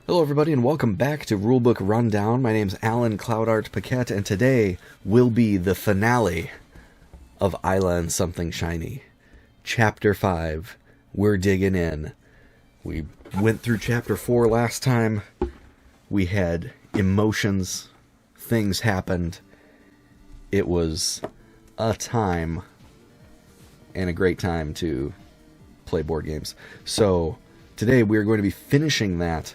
Hello everybody and welcome back to Rulebook Rundown. My name's Alan Cloudart Paquette and today will be the finale of Eila and Something Shiny. Chapter 5. We're digging in. We went through Chapter 4 last time. We had emotions. Things happened. It was a time and a great time to play board games. So today we're going to be finishing that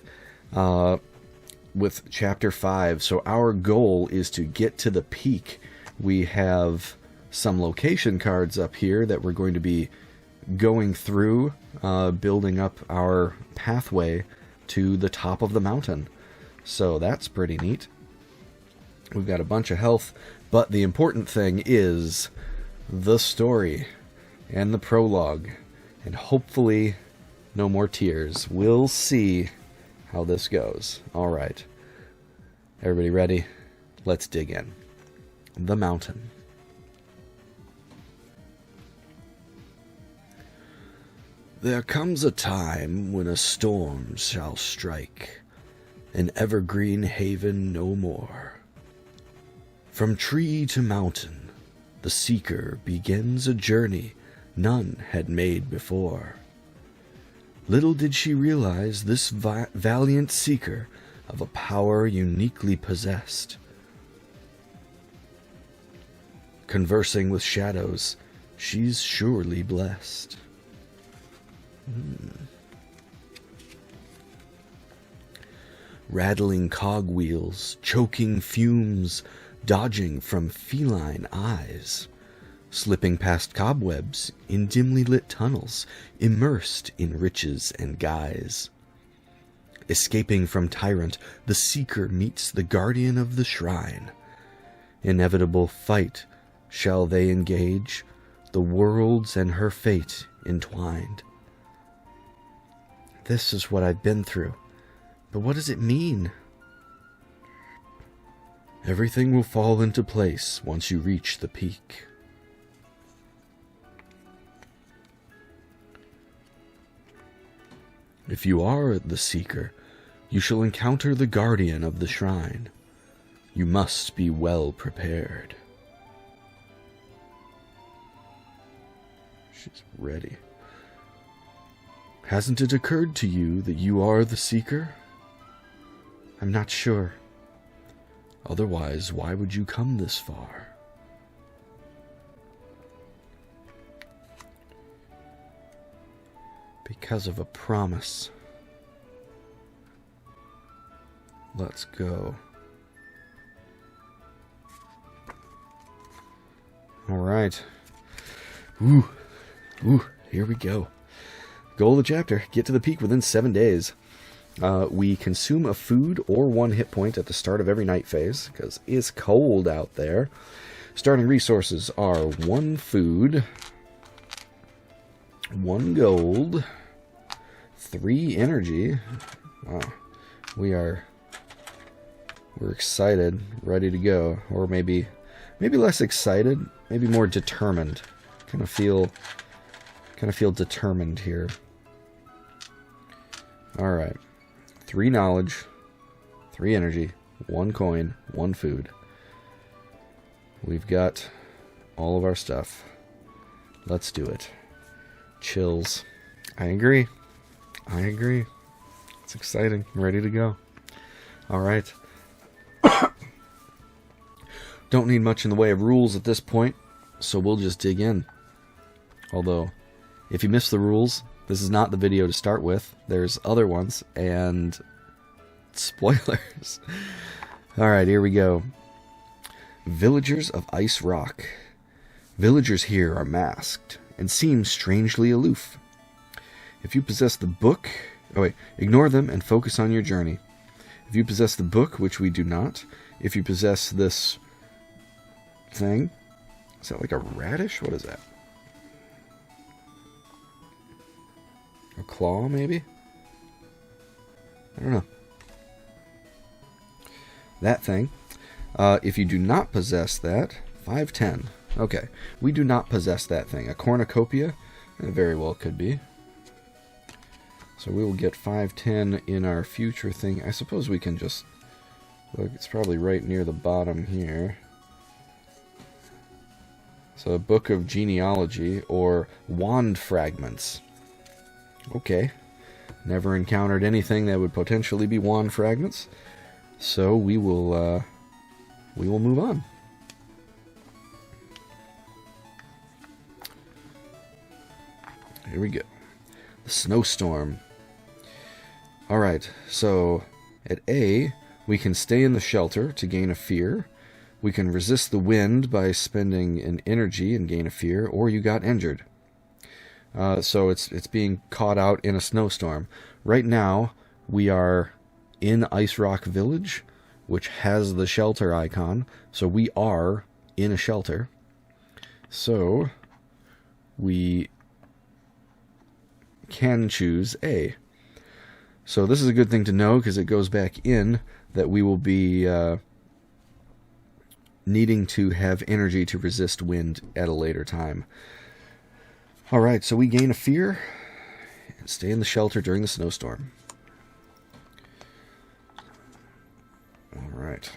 with Chapter 5. So our goal is to get to the peak. We have some location cards up here that we're going to be going through, building up our pathway to the top of the mountain. So that's pretty neat. We've got a bunch of health, but the important thing is the story and the prologue, and hopefully no more tears. We'll see how this goes. Alright. Everybody ready? Let's dig in. The mountain. There comes a time when a storm shall strike, an evergreen haven no more. From tree to mountain, the seeker begins a journey none had made before. Little did she realize this valiant seeker of a power uniquely possessed. Conversing with shadows, she's surely blessed. Rattling cogwheels, choking fumes, dodging from feline eyes. Slipping past cobwebs in dimly lit tunnels, immersed in riches and guise. Escaping from tyrant, the seeker meets the guardian of the shrine. Inevitable fight shall they engage, the worlds and her fate entwined. This is what I've been through, but what does it mean? Everything will fall into place once you reach the peak. If you are the seeker, you shall encounter the guardian of the shrine. You must be well prepared. She's ready. Hasn't it occurred to you that you are the seeker? I'm not sure. Otherwise, why would you come this far? Because of a promise. Let's go. Alright. Ooh, here we go. Goal of the chapter. Get to the peak within 7 days. We consume a food or 1 hit point at the start of every night phase, because it's cold out there. Starting resources are 1 food, 1 gold, 3 energy. Wow. We're excited, ready to go. Or maybe less excited, maybe more determined. Kind of feel determined here. Alright. 3 knowledge, 3 energy, 1 coin, 1 food. We've got all of our stuff. Let's do it. Chills. I agree. It's exciting. I'm ready to go. Alright. Don't need much in the way of rules at this point, so we'll just dig in. Although, if you missed the rules, this is not the video to start with. There's other ones, and spoilers. Alright, here we go. Villagers of Ice Rock. Villagers here are masked and seem strangely aloof. If you possess the book... ignore them and focus on your journey. If you possess the book, which we do not, if you possess this thing... Is that like a radish? What is that? A claw, maybe? I don't know. That thing. If you do not possess that... 510. Okay. We do not possess that thing. A cornucopia? It very well could be. So we will get 510 in our future thing. I suppose we can just look. It's probably right near the bottom here. So a book of genealogy or wand fragments. Okay. Never encountered anything that would potentially be wand fragments. So we will move on. Here we go. The snowstorm. Alright, so at A, we can stay in the shelter to gain a fear. We can resist the wind by spending an energy and gain a fear, or you got injured. So it's being caught out in a snowstorm. Right now, we are in Ice Rock Village, which has the shelter icon. So we are in a shelter. So we can choose A. So this is a good thing to know because it goes back in that we will be needing to have energy to resist wind at a later time. Alright, so we gain a fear and stay in the shelter during the snowstorm. Alright.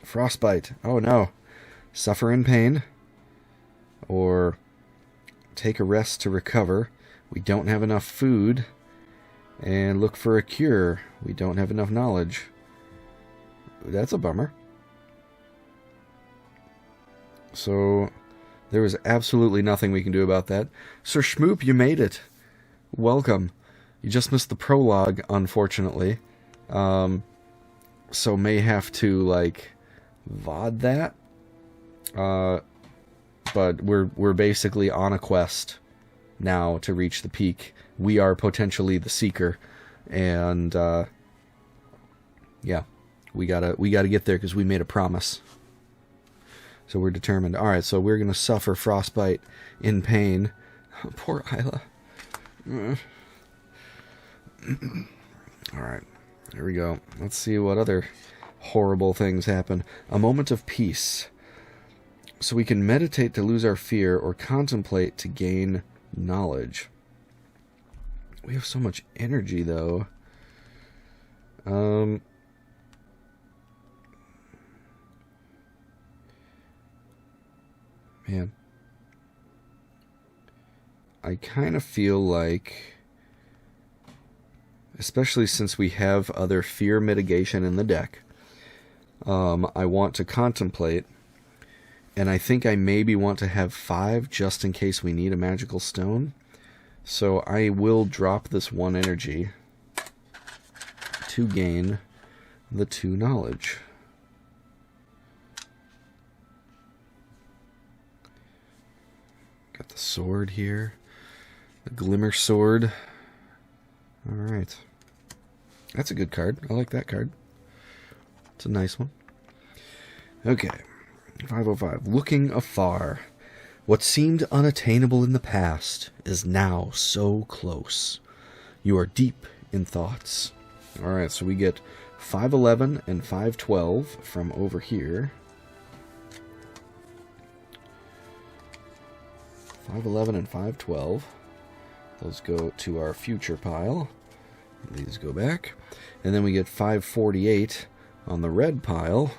Frostbite. Oh no. Suffer in pain. Or take a rest to recover. We don't have enough food. And look for a cure. We don't have enough knowledge. That's a bummer. So there was absolutely nothing we can do about that. Sir Schmoop, you made it. Welcome. You just missed the prologue, unfortunately. So may have to, like, VOD that. But we're basically on a quest now to reach the peak. We are potentially the seeker, and yeah, we gotta get there because we made a promise. So we're determined. All right, so we're gonna suffer frostbite in pain. Poor Eila. All right, here we go. Let's see what other horrible things happen. A moment of peace. So we can meditate to lose our fear or contemplate to gain knowledge. We have so much energy, though. Man. I kind of feel like, especially since we have other fear mitigation in the deck, I want to contemplate, and I think I maybe want to have 5 just in case we need a magical stone. So I will drop this 1 energy to gain the 2 knowledge. Got the sword here. The glimmer sword. Alright. That's a good card. I like that card. It's a nice one. Okay. 505. Looking afar. What seemed unattainable in the past is now so close. You are deep in thoughts. Alright, so we get 511 and 512 from over here. 511 and 512. Those go to our future pile. These go back. And then we get 548 on the red pile,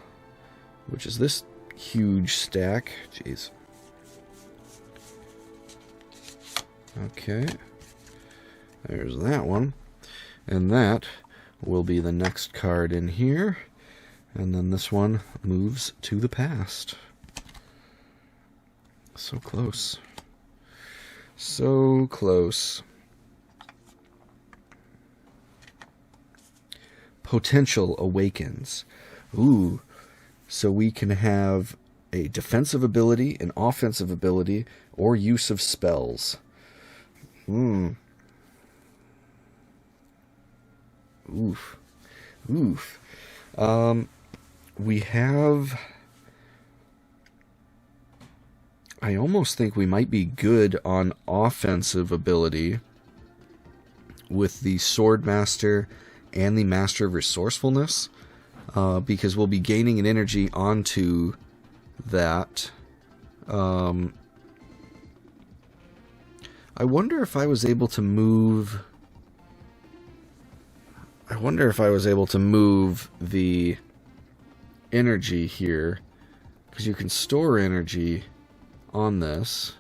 which is this huge stack. Jeez. Okay. There's that one. And that will be the next card in here. And then this one moves to the past. So close. So close. Potential awakens. Ooh. So we can have a defensive ability, an offensive ability, or use of spells. Oof. Oof. We have... I almost think we might be good on offensive ability with the Swordmaster and the Master of Resourcefulness, because we'll be gaining an energy onto that. I wonder if I was able to move I wonder if I was able to move the energy here, because you can store energy on this.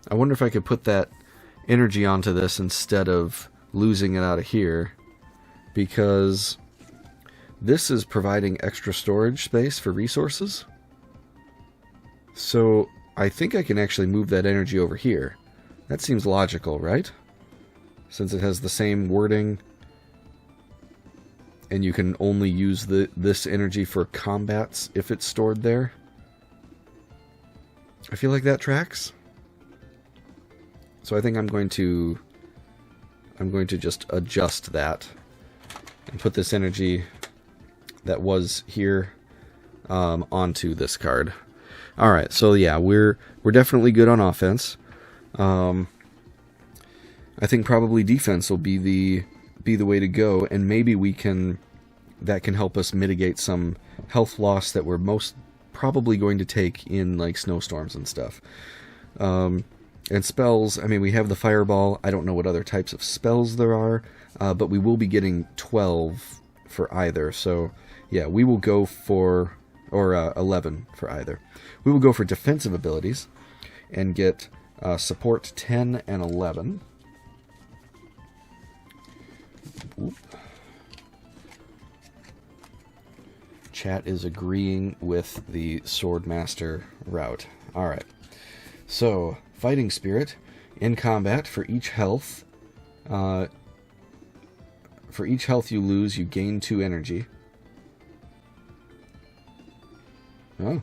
I wonder if I could put that energy onto this instead of losing it out of here, because this is providing extra storage space for resources. So I think I can actually move that energy over here. That seems logical, right? Since it has the same wording, and you can only use this energy for combats if it's stored there. I feel like that tracks. So I think I'm going to just adjust that and put this energy that was here onto this card. All right, so yeah, we're definitely good on offense. I think probably defense will be the way to go, and maybe that can help us mitigate some health loss that we're most probably going to take in like snowstorms and stuff. And spells, I mean, we have the fireball. I don't know what other types of spells there are, but we will be getting 12 for either. So yeah, we will go for, or 11 for either. We will go for defensive abilities and get support 10 and 11. Oop. Chat is agreeing with the Swordmaster route. Alright. So, Fighting Spirit. In combat, for each health you lose, you gain 2 energy. Oh.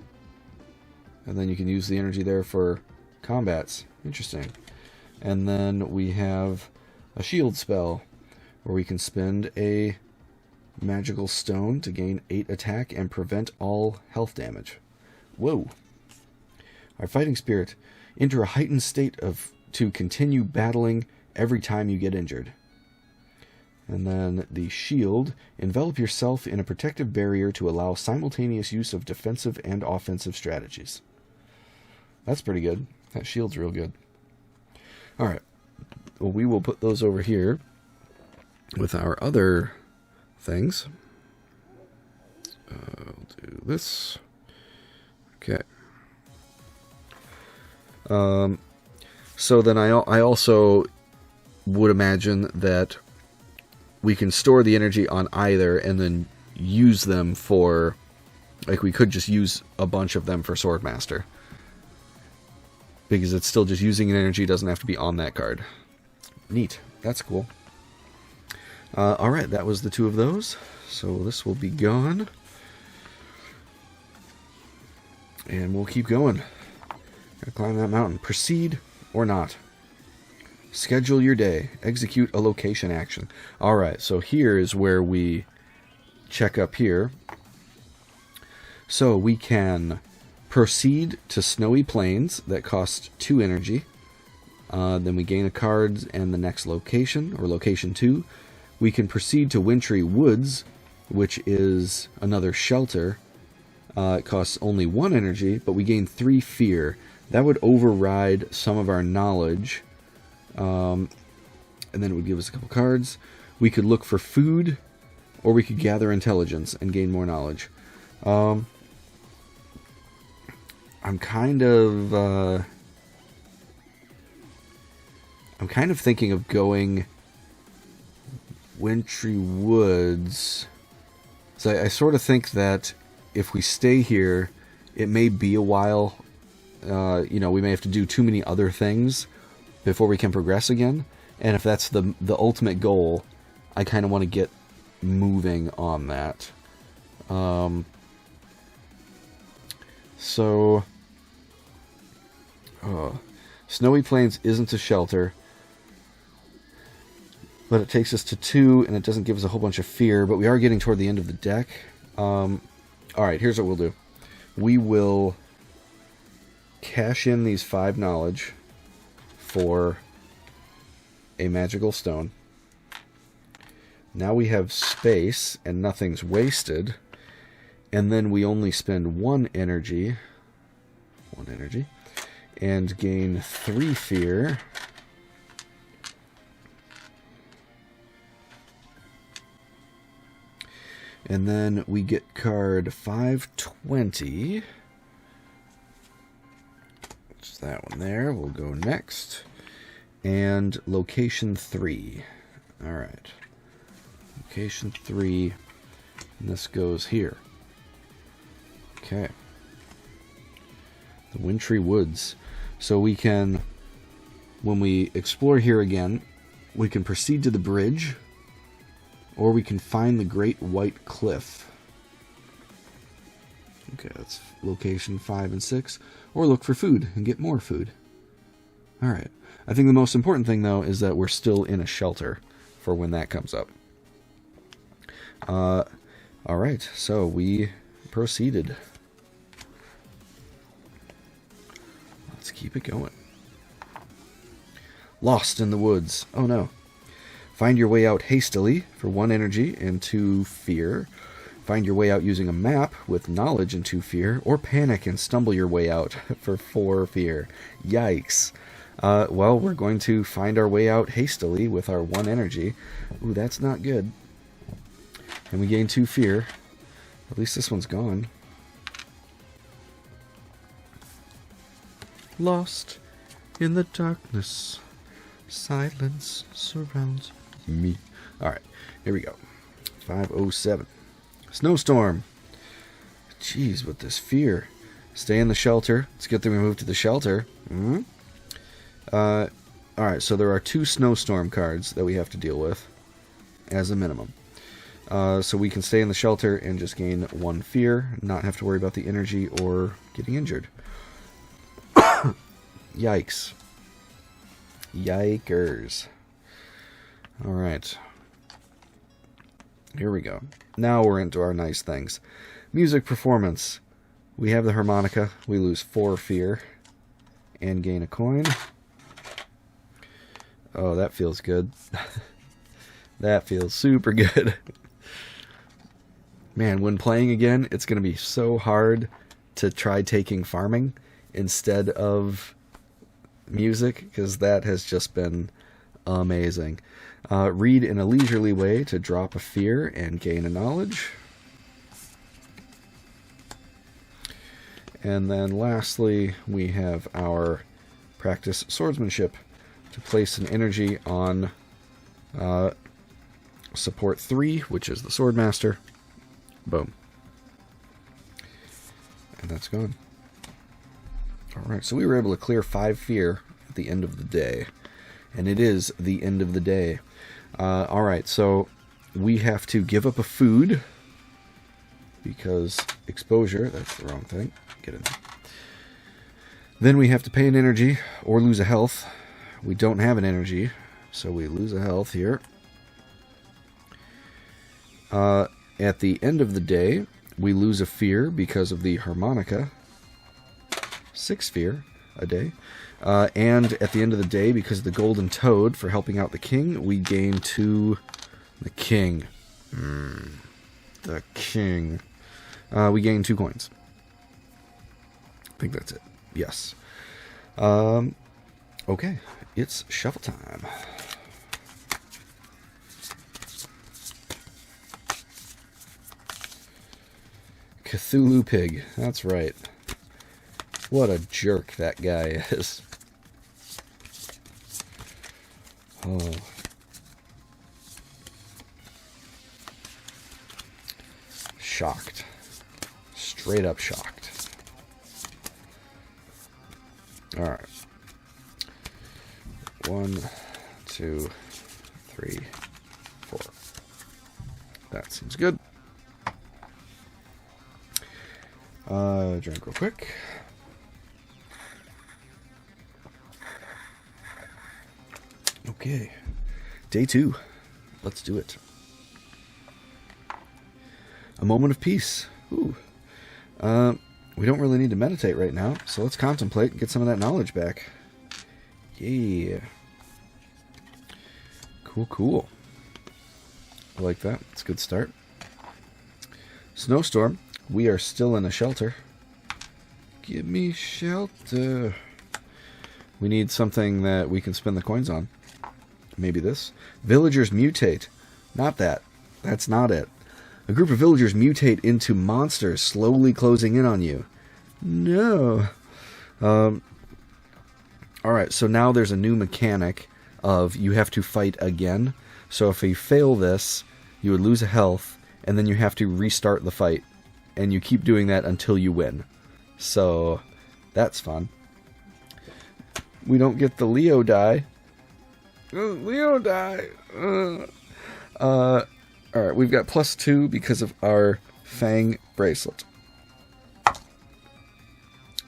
And then you can use the energy there for combats. Interesting. And then we have a shield spell, where we can spend a magical stone to gain 8 attack and prevent all health damage. Whoa. Our Fighting Spirit. Enter a heightened state to continue battling every time you get injured. And then the shield. Envelop yourself in a protective barrier to allow simultaneous use of defensive and offensive strategies. That's pretty good. That shield's real good. Alright. Well, we will put those over here with our other things. I'll do this. Okay. So then I also would imagine that we can store the energy on either and then use them for, like, we could just use a bunch of them for Swordmaster, because it's still just using an energy, doesn't have to be on that card. Neat. That's cool. Alright, that was the 2 of those. So this will be gone. And we'll keep going. Gotta climb that mountain. Proceed or not. Schedule your day. Execute a location action. Alright, so here is where we check up here. So we can proceed to Snowy Plains. That costs 2 energy. Then we gain a card and the next location, or location 2. We can proceed to Wintry Woods, which is another shelter. It costs only 1 energy, but we gain 3 fear. That would override some of our knowledge. And then it would give us a couple cards. We could look for food, or we could gather intelligence and gain more knowledge. I'm kind of thinking of going Wintry Woods. So I sort of think that if we stay here, it may be a while. We may have to do too many other things before we can progress again. And if that's the ultimate goal, I kind of want to get moving on that. Snowy Plains isn't a shelter, but it takes us to 2, and it doesn't give us a whole bunch of fear, but we are getting toward the end of the deck. Alright, here's what we'll do. We will cash in these 5 knowledge for a magical stone. Now we have space, and nothing's wasted. And then we only spend 1 energy. 1 energy. And gain 3 fear. And then we get card 520. It's that one there. We'll go next. And location 3. Alright. Location 3. And this goes here. Okay. The Wintry Woods. So we can, when we explore here again, we can proceed to the bridge, or we can find the Great White Cliff. Okay, that's location 5 and 6. Or look for food and get more food. Alright. I think the most important thing, though, is that we're still in a shelter for when that comes up. Alright, so we proceeded. Let's keep it going. Lost in the woods. Oh no. Find your way out hastily for 1 energy and 2 fear. Find your way out using a map with knowledge and 2 fear, or panic and stumble your way out for 4 fear. Yikes. Well, we're going to find our way out hastily with our 1 energy. Ooh, that's not good. And we gain 2 fear. At least this one's gone. Lost in the darkness. Silence surrounds me. Alright, here we go. 507. Snowstorm. Jeez, with this fear. Stay in the shelter. It's a good thing we moved to the shelter. Alright, so there are 2 snowstorm cards that we have to deal with as a minimum. So we can stay in the shelter and just gain 1 fear, not have to worry about the energy or getting injured. Yikes. Yikers. Alright. Here we go. Now we're into our nice things. Music performance. We have the harmonica. We lose 4 fear and gain a coin. Oh, that feels good. That feels super good. Man, when playing again, it's going to be so hard to try taking farming instead of music, because that has just been amazing. Read in a leisurely way to drop a fear and gain a knowledge. And then lastly, we have our practice swordsmanship to place an energy on support 3, which is the swordmaster. Boom. And that's gone. Alright, so we were able to clear 5 fear at the end of the day. And it is the end of the day. Alright, so we have to give up a food. Because exposure, that's the wrong thing. Get in there. Then we have to pay an energy or lose a health. We don't have an energy, so we lose a health here. At the end of the day, we lose a fear because of the harmonica. 6 fear a day. And at the end of the day, because of the golden toad for helping out the king, we gain 2... The king. The king. We gain 2 coins. I think that's it. Yes. Okay. It's shuffle time. Cthulhu Pig. That's right. What a jerk that guy is. Oh. Shocked. Straight up shocked. Alright. 1, 2, 3, 4. That seems good. Drink real quick. Okay. Day 2. Let's do it. A moment of peace. Ooh. We don't really need to meditate right now, so let's contemplate and get some of that knowledge back. Yeah. Cool, cool. I like that. It's a good start. Snowstorm. We are still in a shelter. Give me shelter. We need something that we can spend the coins on. Maybe this. Villagers mutate. Not that. That's not it. A group of villagers mutate into monsters, slowly closing in on you. No. Alright, so now there's a new mechanic of you have to fight again. So if you fail this, you would lose a health, and then you have to restart the fight. And you keep doing that until you win. So, that's fun. We don't get the Leo die. Leo die! Alright, we've got +2 because of our Fang bracelet.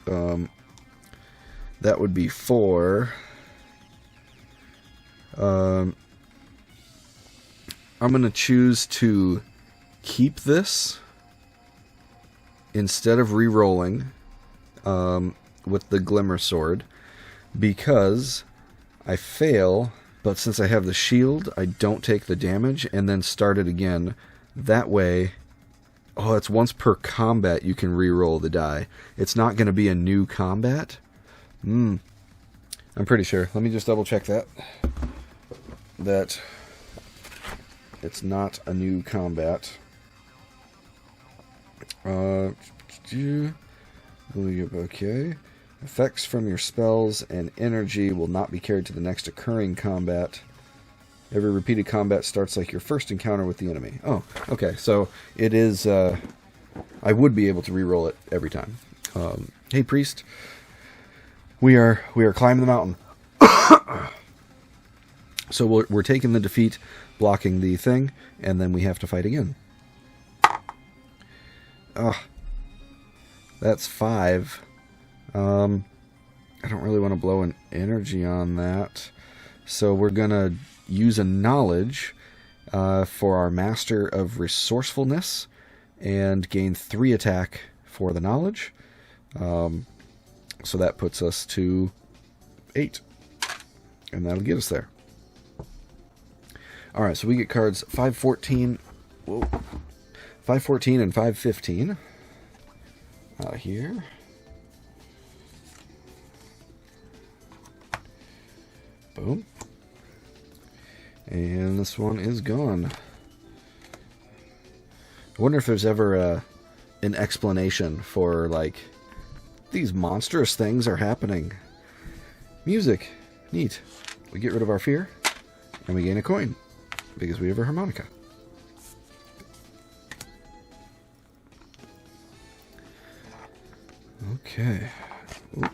That would be 4. I'm going to choose to keep this instead of re-rolling with the Glimmer Sword, because I fail, but since I have the shield, I don't take the damage, and then start it again. That way, oh, it's once per combat you can re-roll the die. It's not going to be a new combat. I'm pretty sure. Let me just double check that. That it's not a new combat. Okay. Effects from your spells and energy will not be carried to the next occurring combat. Every repeated combat starts like your first encounter with the enemy. Oh, okay. So it is. I would be able to re-roll it every time. Hey, priest. We are climbing the mountain. So we're taking the defeat, blocking the thing, and then we have to fight again. That's 5. I don't really want to blow an energy on that. So we're going to use a knowledge for our Master of Resourcefulness and gain 3 attack for the knowledge. So that puts us to 8. And that'll get us there. Alright, so we get cards 514. Whoa. 514 and 515. Here. Boom. And this one is gone. I wonder if there's ever an explanation for, like, these monstrous things are happening. Music. Neat. We get rid of our fear, and we gain a coin, because we have a harmonica. Okay. Ooh.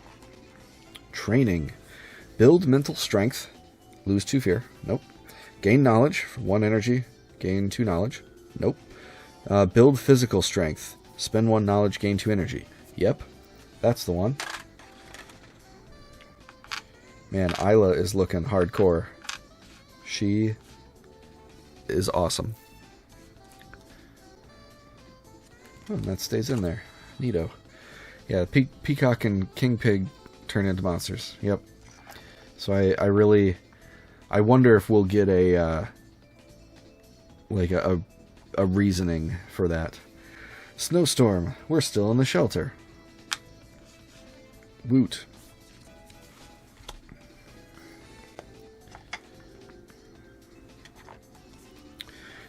Training. Build mental strength. Lose 2 fear. Nope. Gain knowledge. 1 energy. Gain 2 knowledge. Nope. Build physical strength. Spend 1 knowledge. Gain 2 energy. Yep. That's the one. Man, Eila is looking hardcore. She is awesome. Oh, and that stays in there. Neato. Yeah, Peacock and King Pig turn into monsters. Yep. So I wonder if we'll get a reasoning for that. Snowstorm. We're still in the shelter. Woot.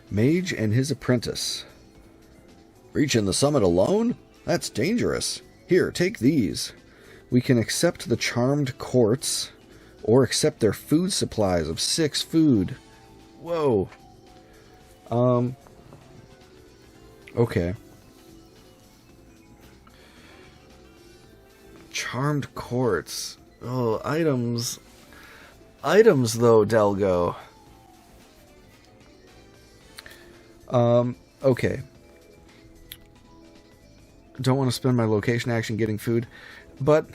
Mage and his apprentice. Reaching the summit alone? That's dangerous. Here, take these. We can accept the charmed quartz, or accept their food supplies of 6 food. Whoa. Okay. Charmed quartz. Oh, items. Items, though, Delgo. Okay. Don't want to spend my location action getting food, but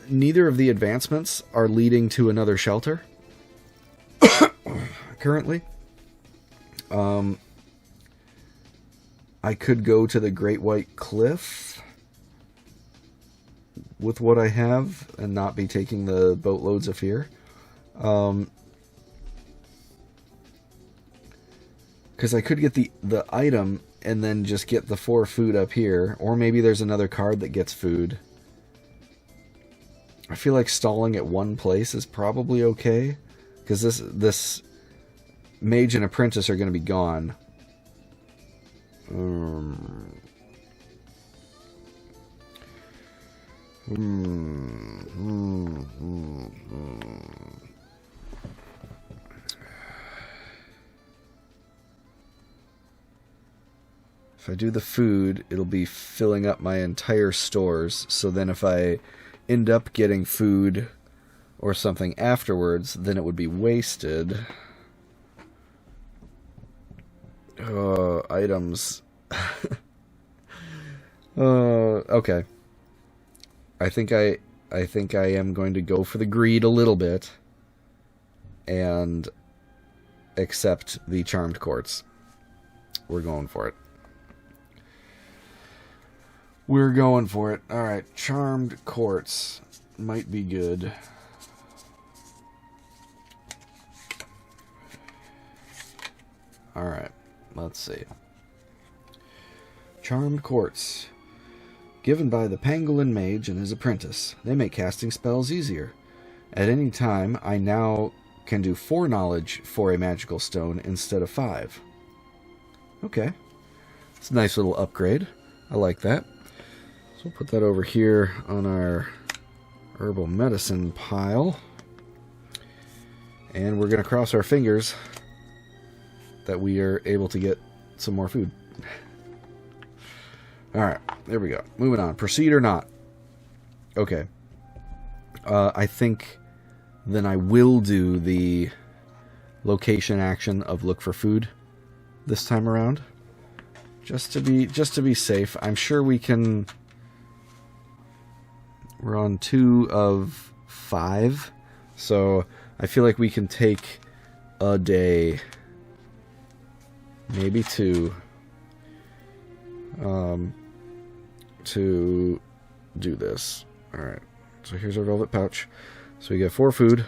neither of the advancements are leading to another shelter. Currently. I could go to the Great White Cliff with what I have and not be taking the boatloads of fear. Because I could get the item and then just get the 4 food up here. Or maybe there's another card that gets food. I feel like stalling at one place is probably okay. Because this mage and apprentice are going to be gone. If I do the food, it'll be filling up my entire stores. So then if I end up getting food or something afterwards, then it would be wasted. Items. Okay. I think I am going to go for the greed a little bit and accept the charmed quartz. We're going for it. We're going for it. Alright, charmed quartz might be good. Alright, let's see. Charmed quartz. Given by the pangolin mage and his apprentice. They make casting spells easier. At any time, I now can do 4 knowledge for a magical stone instead of 5. Okay. It's a nice little upgrade. I like that. So we'll put that over here on our herbal medicine pile. And we're going to cross our fingers that we are able to get some more food. Alright, there we go. Moving on. Proceed or not? Okay. I think then I will do the location action of look for food this time around. Just to be safe. I'm sure we can... We're on 2 of 5. So I feel like we can take a day, maybe 2, to do this. Alright, so here's our velvet pouch. So we get 4 food,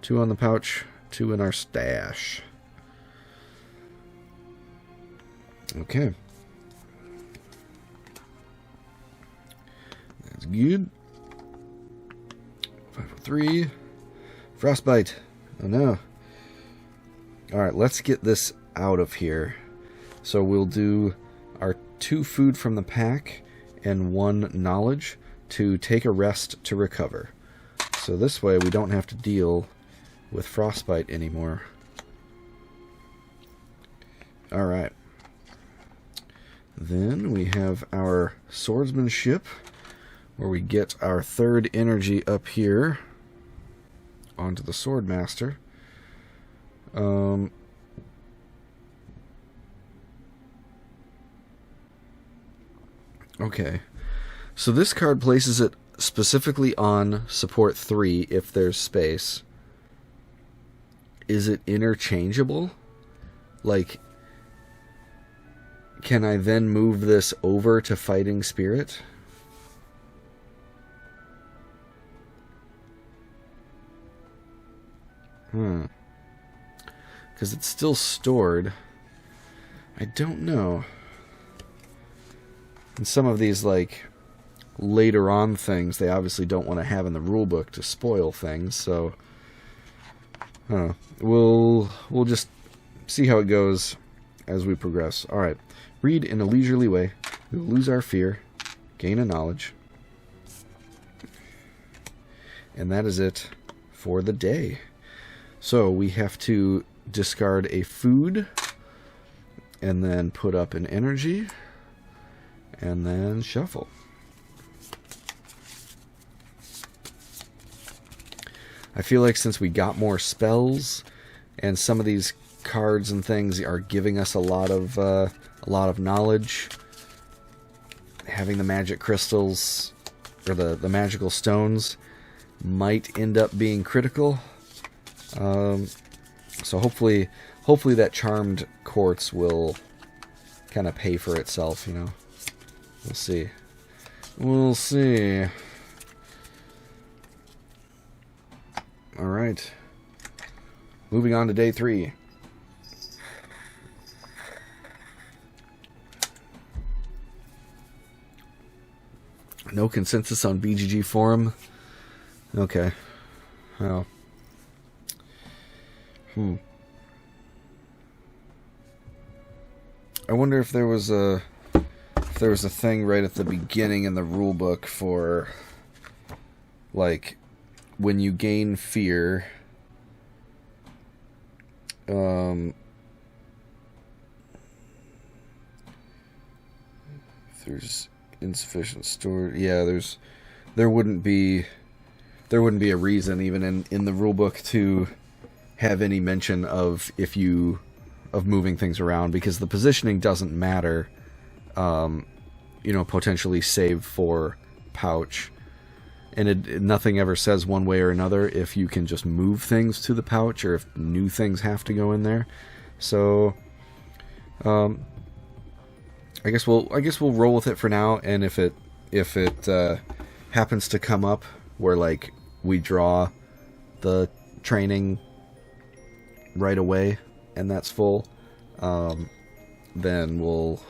2 on the pouch, 2 in our stash. Okay. That's good. 503. Frostbite. Oh no. Alright, let's get this out of here. So we'll do our 2 food from the pack and 1 knowledge to take a rest to recover. So this way we don't have to deal with frostbite anymore. Alright. Then we have our swordsmanship, where we get our 3rd energy up here onto the swordmaster. Okay, so this card places it specifically on support 3 if there's space. Is it interchangeable? Like, can I then move this over to fighting spirit? Because it's still stored. I don't know. And some of these, like, later on things, they obviously don't want to have in the rulebook to spoil things, so... I don't know. We'll just see how it goes as we progress. Alright. Read in a leisurely way. We will lose our fear. Gain a knowledge. And that is it for the day. So we have to discard a food, and then put up an energy, and then shuffle. I feel like since we got more spells, and some of these cards and things are giving us a lot of knowledge, having the magic crystals or the magical stones might end up being critical. So hopefully that charmed quartz will kind of pay for itself, you know. We'll see. We'll see. Alright. Moving on to day 3. No consensus on BGG forum? Okay. Well. I wonder if there was a thing right at the beginning in the rule book for, like, when you gain fear, if there's insufficient storage, yeah, there wouldn't be a reason even in the rule book to have any mention of moving things around, because the positioning doesn't matter. Potentially save for pouch, and nothing ever says one way or another if you can just move things to the pouch or if new things have to go in there. So I guess we'll roll with it for now, and if it happens to come up where, like, we draw the training right away and that's full, then we'll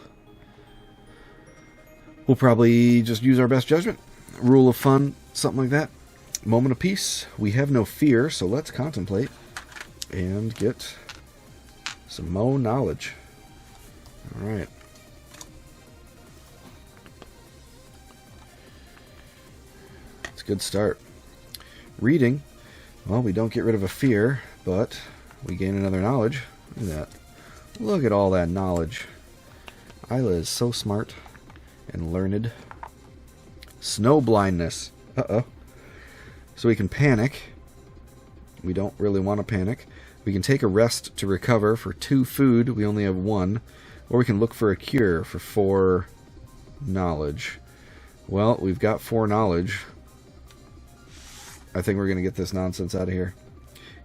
probably just use our best judgment. Rule of fun, something like that. Moment of peace. We have no fear, so let's contemplate and get some more knowledge. All right. It's a good start. Reading. Well, we don't get rid of a fear, but we gain another knowledge. Look at that. Look at all that knowledge. Eila is so smart and learned. Snow blindness. Uh-oh. So we can panic. We don't really want to panic. We can take a rest to recover for 2 food. We only have 1. Or we can look for a cure for 4 knowledge. Well, we've got 4 knowledge. I think we're going to get this nonsense out of here.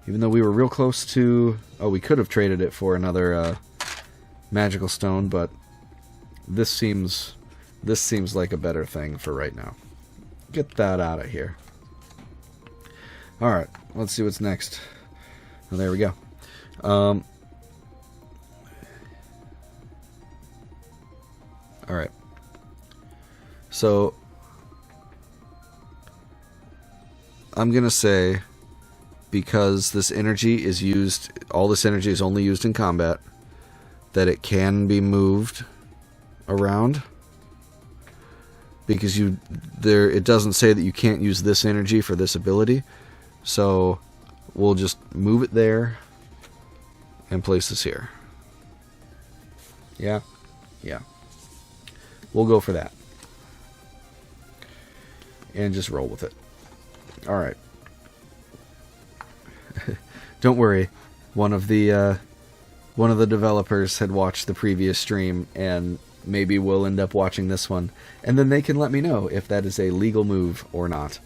Even though we were real close to... Oh, we could have traded it for another magical stone, but this seems like a better thing for right now. Get that out of here. Alright, let's see what's next. Oh, there we go. Alright. So, I'm going to say, because this energy is used, all this energy is only used in combat, that it can be moved around. Because it doesn't say that you can't use this energy for this ability. So we'll just move it there and place this here. Yeah? Yeah. We'll go for that. And just roll with it. Alright. Don't worry. One of the developers had watched the previous stream, and maybe we'll end up watching this one. And then they can let me know if that is a legal move or not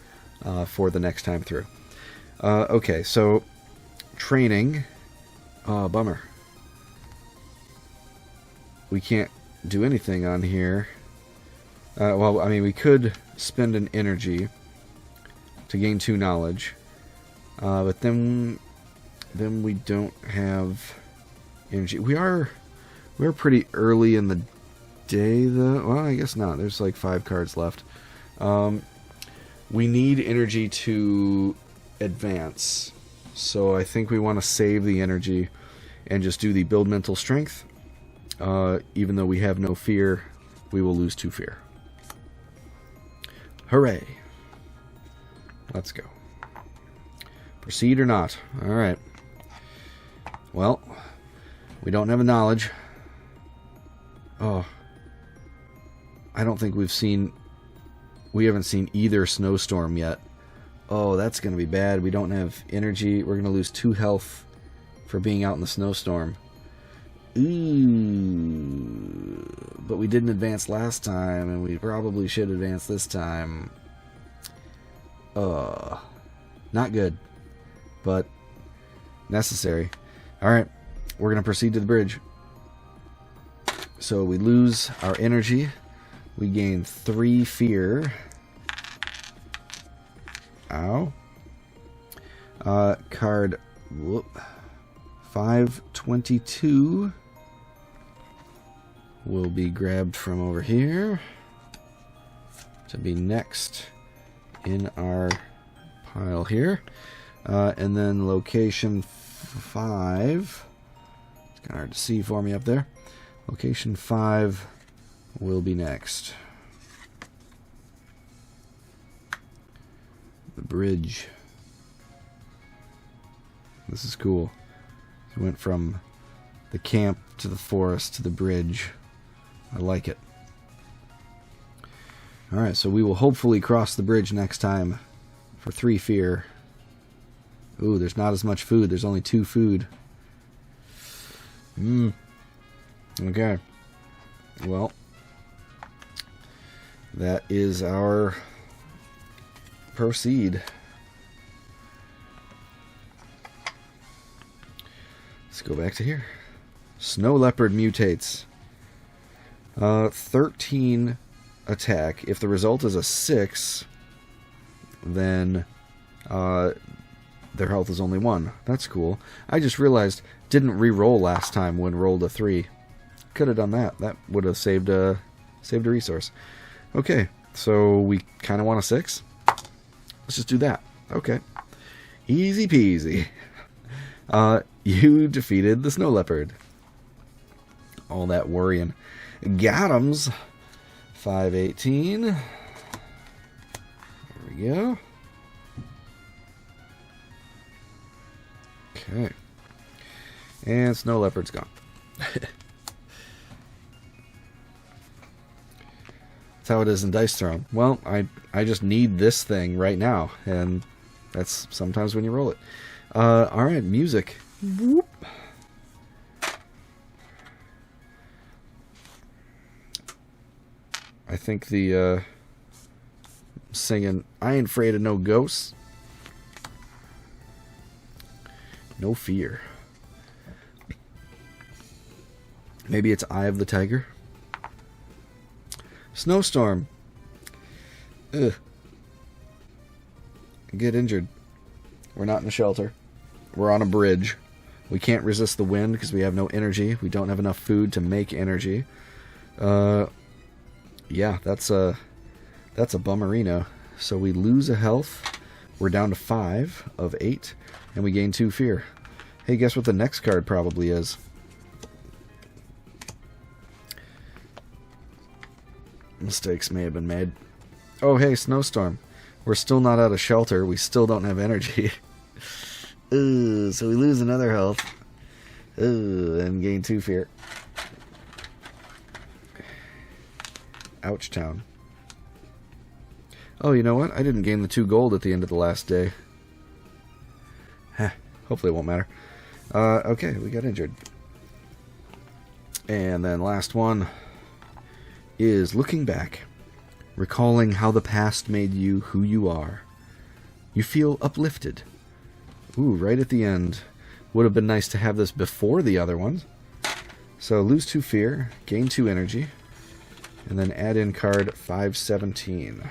for the next time through. Okay, so training. Oh, bummer. We can't do anything on here. Well, I mean, we could spend an energy to gain 2 knowledge. But then we don't have energy. We're pretty early in the day, though. Well, I guess not. There's like 5 cards left. We need energy to advance. So I think we want to save the energy and just do the build mental strength. Even though we have no fear, we will lose 2 fear. Hooray. Let's go. Proceed or not. Alright. Well, we don't have a knowledge. Oh. I don't think we haven't seen either snowstorm yet. Oh, that's going to be bad. We don't have energy. We're going to lose 2 health for being out in the snowstorm. Ooh. But we didn't advance last time, and we probably should advance this time. Not good. But necessary. Alright, we're going to proceed to the bridge. So we lose our energy. We gain 3 fear. Ow. Card 522 will be grabbed from over here to be next in our pile here. And then location 5. It's kind of hard to see for me up there. Location 5 will be next. The bridge. This is cool. We went from the camp to the forest to the bridge. I like it. Alright, so we will hopefully cross the bridge next time for 3 fear. Ooh, there's not as much food. There's only 2 food. Okay. Well, that is our proceed. Let's go back to here. Snow leopard mutates. 13 attack. If the result is a 6, then their health is only 1. That's cool. I just realized didn't re-roll last time when rolled a 3. Could have done that. That would have saved a resource. Okay, so we kind of want a 6. Let's just do that. Okay, easy peasy. You defeated the snow leopard. All that worrying. Got 'ems. 518. There we go. Okay. And snow leopard's gone. That's how it is in Dice Throne. Well, I just need this thing right now, and that's sometimes when you roll it. Alright, music. Whoop. I think the singing I ain't afraid of no ghosts. No fear. Maybe it's Eye of the Tiger. Snowstorm. Ugh. Get injured. We're not in a shelter. We're on a bridge. We can't resist the wind because we have no energy. We don't have enough food to make energy. Yeah, that's a bummerino. So we lose a health. We're down to 5 of 8, and we gain 2 fear. Hey, guess what the next card probably is? Mistakes may have been made. Oh, hey, snowstorm. We're still not out of shelter. We still don't have energy. Ooh, so we lose another health. Ooh, and gain 2 fear. Ouch town. Oh, you know what? I didn't gain the 2 gold at the end of the last day. Heh, hopefully it won't matter. Okay, we got injured. And then last one is looking back, recalling how the past made you who you are. You feel uplifted. Ooh, right at the end. Would have been nice to have this before the other ones. So lose 2 fear, gain 2 energy, and then add in card 517.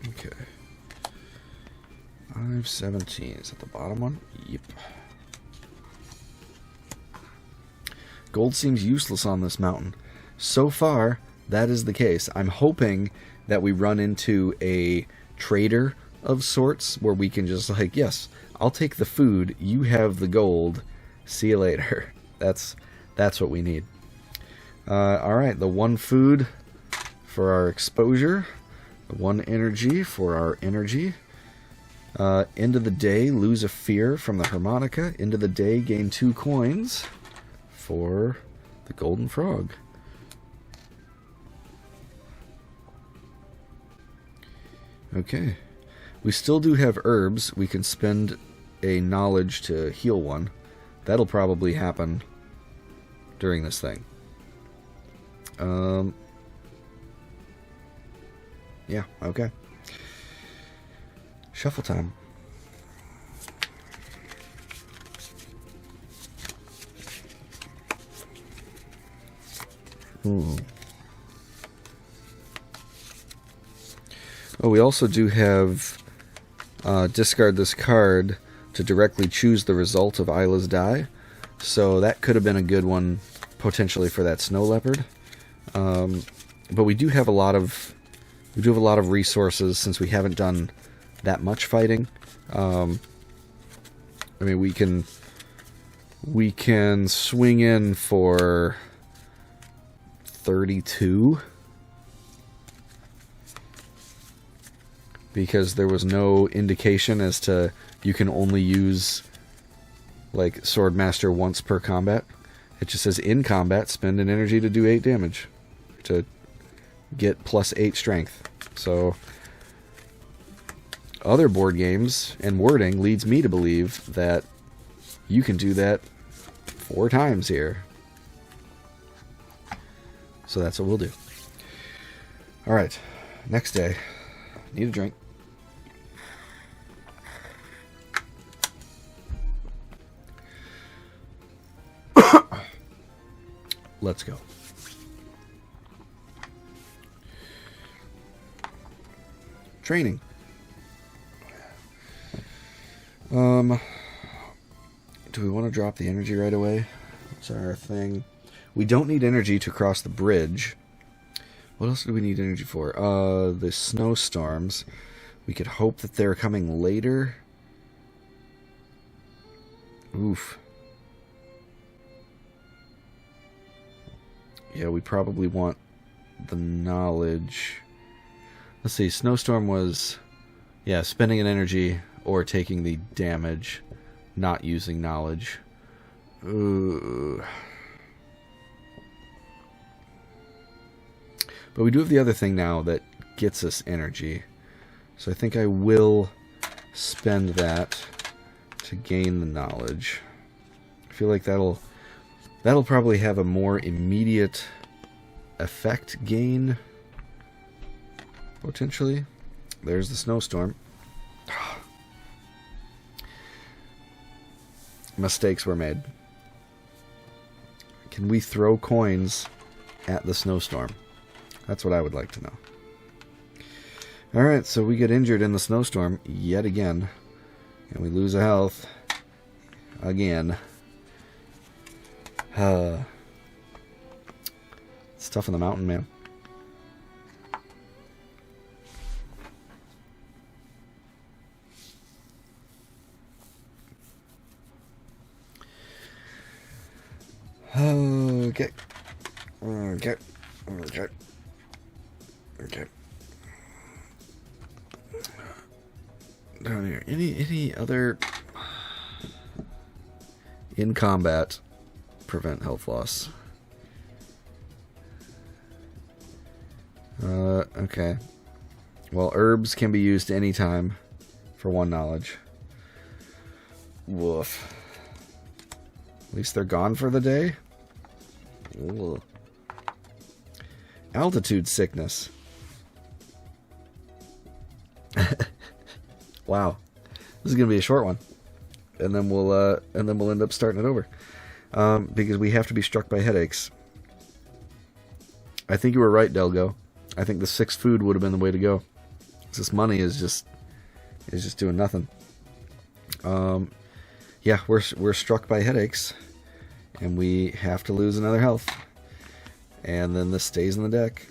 Okay. 517. Is that the bottom one? Yep. Gold seems useless on this mountain. So far, that is the case. I'm hoping that we run into a trader of sorts where we can just like, yes, I'll take the food, you have the gold, see you later. That's what we need. Alright, the 1 food for our exposure, the 1 energy for our energy. End of the day, lose a fear from the harmonica. End of the day, gain 2 coins for the golden frog. Okay. We still do have herbs. We can spend a knowledge to heal 1. That'll probably happen during this thing. Yeah, okay. Shuffle time. Ooh. Oh, we also do have discard this card to directly choose the result of Eila's die. So that could have been a good one potentially for that snow leopard. But we do have a lot of resources since we haven't done that much fighting. I mean, we can We can swing in for 32. Because there was no indication as to you can only use like Swordmaster once per combat. It just says in combat, spend an energy to do 8 damage to get plus 8 strength. So other board games and wording leads me to believe that you can do that 4 times here. So that's what we'll do. Alright, next day. Need a drink. Let's go. Training. Do we want to drop the energy right away? What's our thing? We don't need energy to cross the bridge. What else do we need energy for? The snowstorms. We could hope that they're coming later. Oof. Yeah, we probably want the knowledge. Let's see, snowstorm was, yeah, spending an energy or taking the damage, not using knowledge. Ooh. But we do have the other thing now that gets us energy. So I think I will spend that to gain the knowledge. I feel like that'll probably have a more immediate effect gain, potentially. There's the snowstorm. Mistakes were made. Can we throw coins at the snowstorm? That's what I would like to know. Alright, so we get injured in the snowstorm yet again. And we lose a health again. It's tough in the mountain, man. Okay. Okay. Okay. Okay. Down here. Any other in combat prevent health loss? Okay. Well, herbs can be used anytime for 1 knowledge. Woof. At least they're gone for the day. Ugh. Altitude sickness. Wow. This is gonna be a short one. And then we'll end up starting it over. Because we have to be struck by headaches. I think you were right, Delgo. I think the 6 food would have been the way to go. This money is just doing nothing. Yeah, we're struck by headaches, and we have to lose another health. And then this stays in the deck.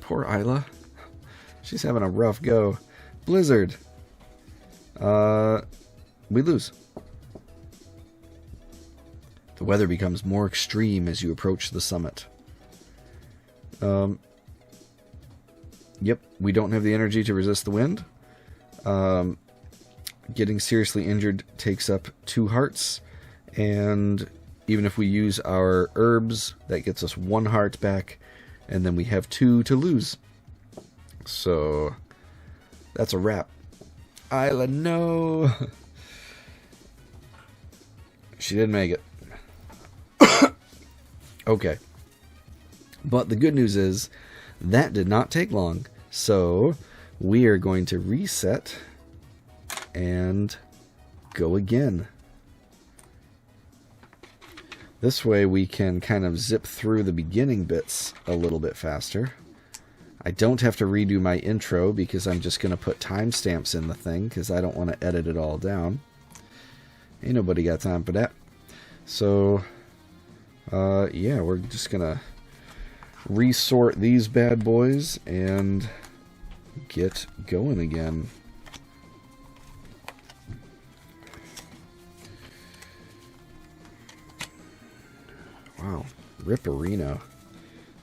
Poor Eila. She's having a rough go. Blizzard. We lose. The weather becomes more extreme as you approach the summit. Yep, we don't have the energy to resist the wind. Getting seriously injured takes up 2 hearts, and even if we use our herbs, that gets us 1 heart back, and then we have 2 to lose. So that's a wrap. Eila, no. She didn't make it. Okay. But the good news is that did not take long. So we are going to reset and go again. This way we can kind of zip through the beginning bits a little bit faster. I don't have to redo my intro because I'm just going to put timestamps in the thing because I don't want to edit it all down. Ain't nobody got time for that. So, yeah, we're just going to resort these bad boys and get going again. Wow. Ripperino.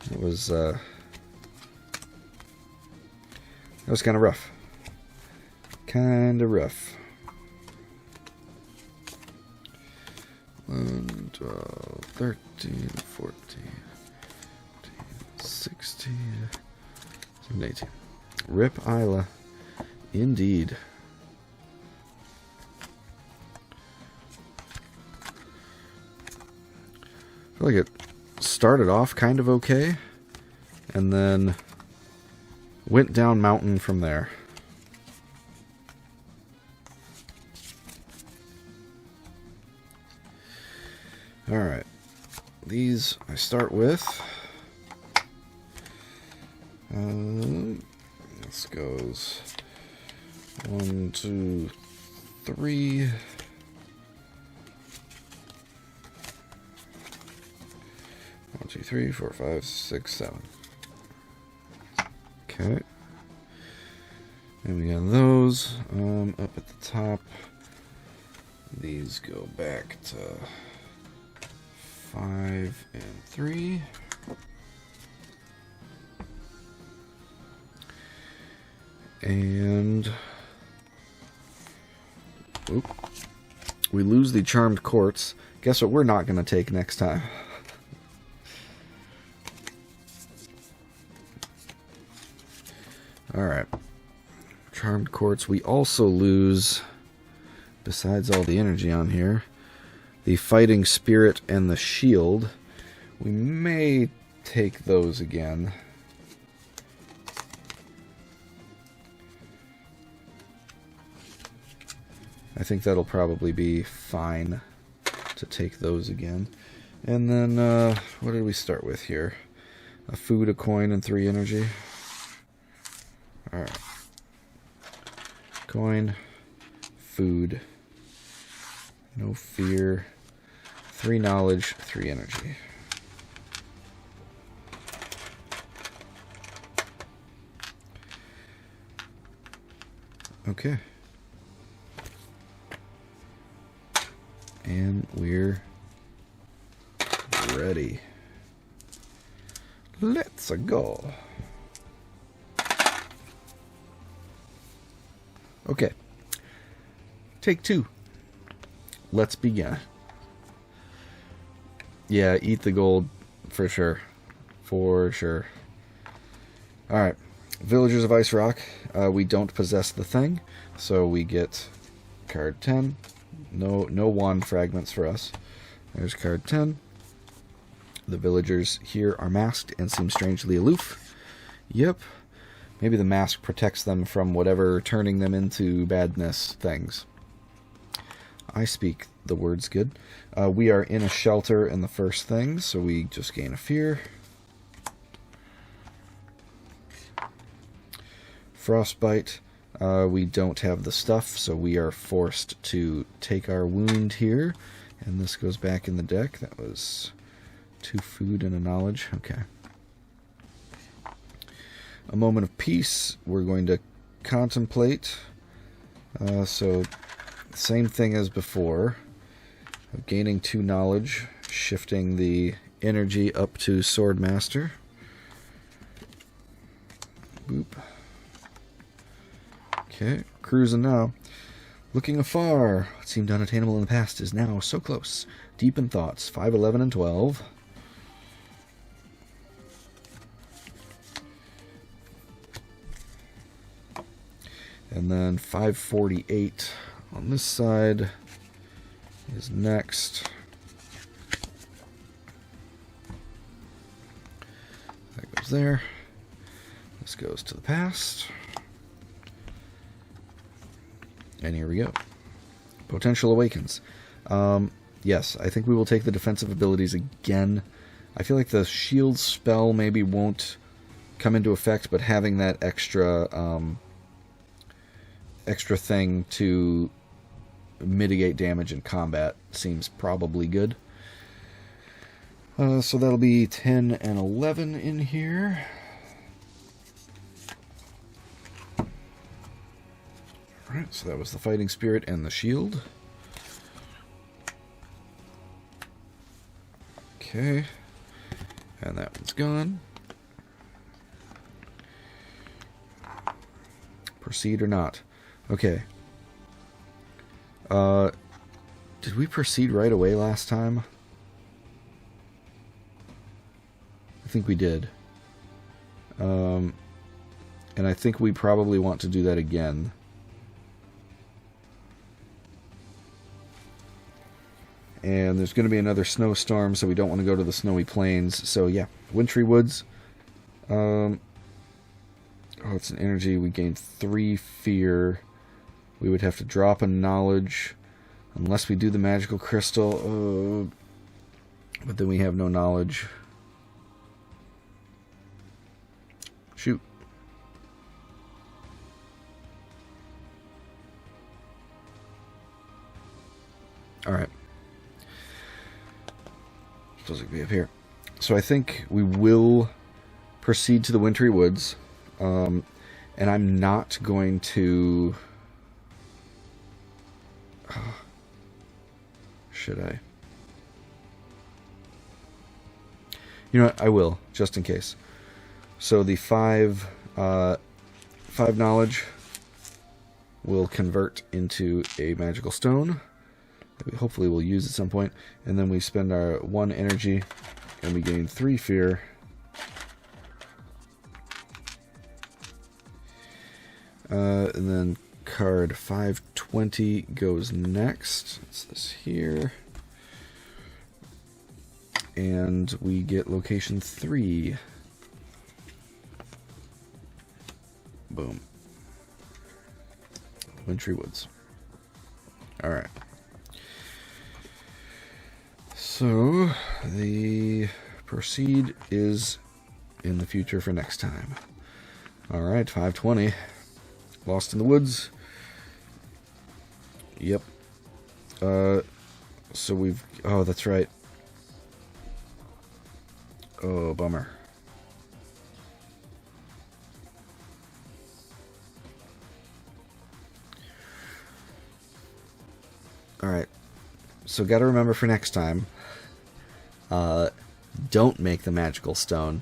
It was, that was kind of rough. Kind of rough. 11, 12, 13, 14, 15, 16, 17, 18. Rip Eila. Indeed. I feel like it started off kind of okay, and then went down mountain from there. Alright, these I start with. This goes 1, 2, 3. 1, 2, 3, 4, 5, 6, 7. Okay. And we got those up at the top. These go back to 5 and 3. And we lose the charmed quartz. Guess what we're not going to take next time? Alright. Charmed quartz. We also lose, besides all the energy on here, the fighting spirit and the shield. We may take those again. I think that'll probably be fine to take those again. And then, what did we start with here? A food, a coin, and 3 energy. Alright. Coin, food, no fear, 3 knowledge, 3 energy. Okay. And we're ready. Let's go. Okay. Take 2. Let's begin. Yeah, eat the gold for sure. For sure. Alright. Villagers of Ice Rock. We don't possess the thing, so we get card 10. No wand fragments for us. There's card 10. The villagers here are masked and seem strangely aloof. Yep. Maybe the mask protects them from whatever turning them into badness things. I speak the words good. We are in a shelter in the first thing, so we just gain a fear. Frostbite. We don't have the stuff, so we are forced to take our wound here. And this goes back in the deck. That was 2 food and a knowledge. Okay. A moment of peace. We're going to contemplate. So, same thing as before. Gaining 2 knowledge. Shifting the energy up to Swordmaster. Boop. Okay, cruising now. Looking afar. What seemed unattainable in the past is now so close. Deep in thoughts. 5, 11, and 12. And then 548 on this side is next. That goes there. This goes to the past. And here we go. Potential awakens. Yes, I think we will take the defensive abilities again. I feel like the shield spell maybe won't come into effect, but having that extra thing to mitigate damage in combat seems probably good. So that'll be 10 and 11 in here. Alright, so that was the fighting spirit and the shield. Okay. And that one's gone. Proceed or not? Okay. Did we proceed right away last time? I think we did. And I think we probably want to do that again. And there's going to be another snowstorm, so we don't want to go to the snowy plains. So yeah, wintry woods. Oh, it's an energy. We gain 3 fear. We would have to drop a knowledge unless we do the magical crystal. But then we have no knowledge. Shoot. Alright. Supposed to be up here. So I think we will proceed to the wintry woods. And I'm not going to... Should I? You know what? I will, just in case. So the 5 knowledge will convert into a magical stone that we hopefully will use at some point. And then we spend our 1 energy and we gain 3 fear. And then card 520 goes next. It's this here. And we get location 3. Boom. Wintry Woods. Alright. So, the proceed is in the future for next time. Alright, 520. Lost in the woods. Yep. So we've... Oh, that's right. Oh, bummer. Alright. So gotta remember for next time. Don't make the magical stone.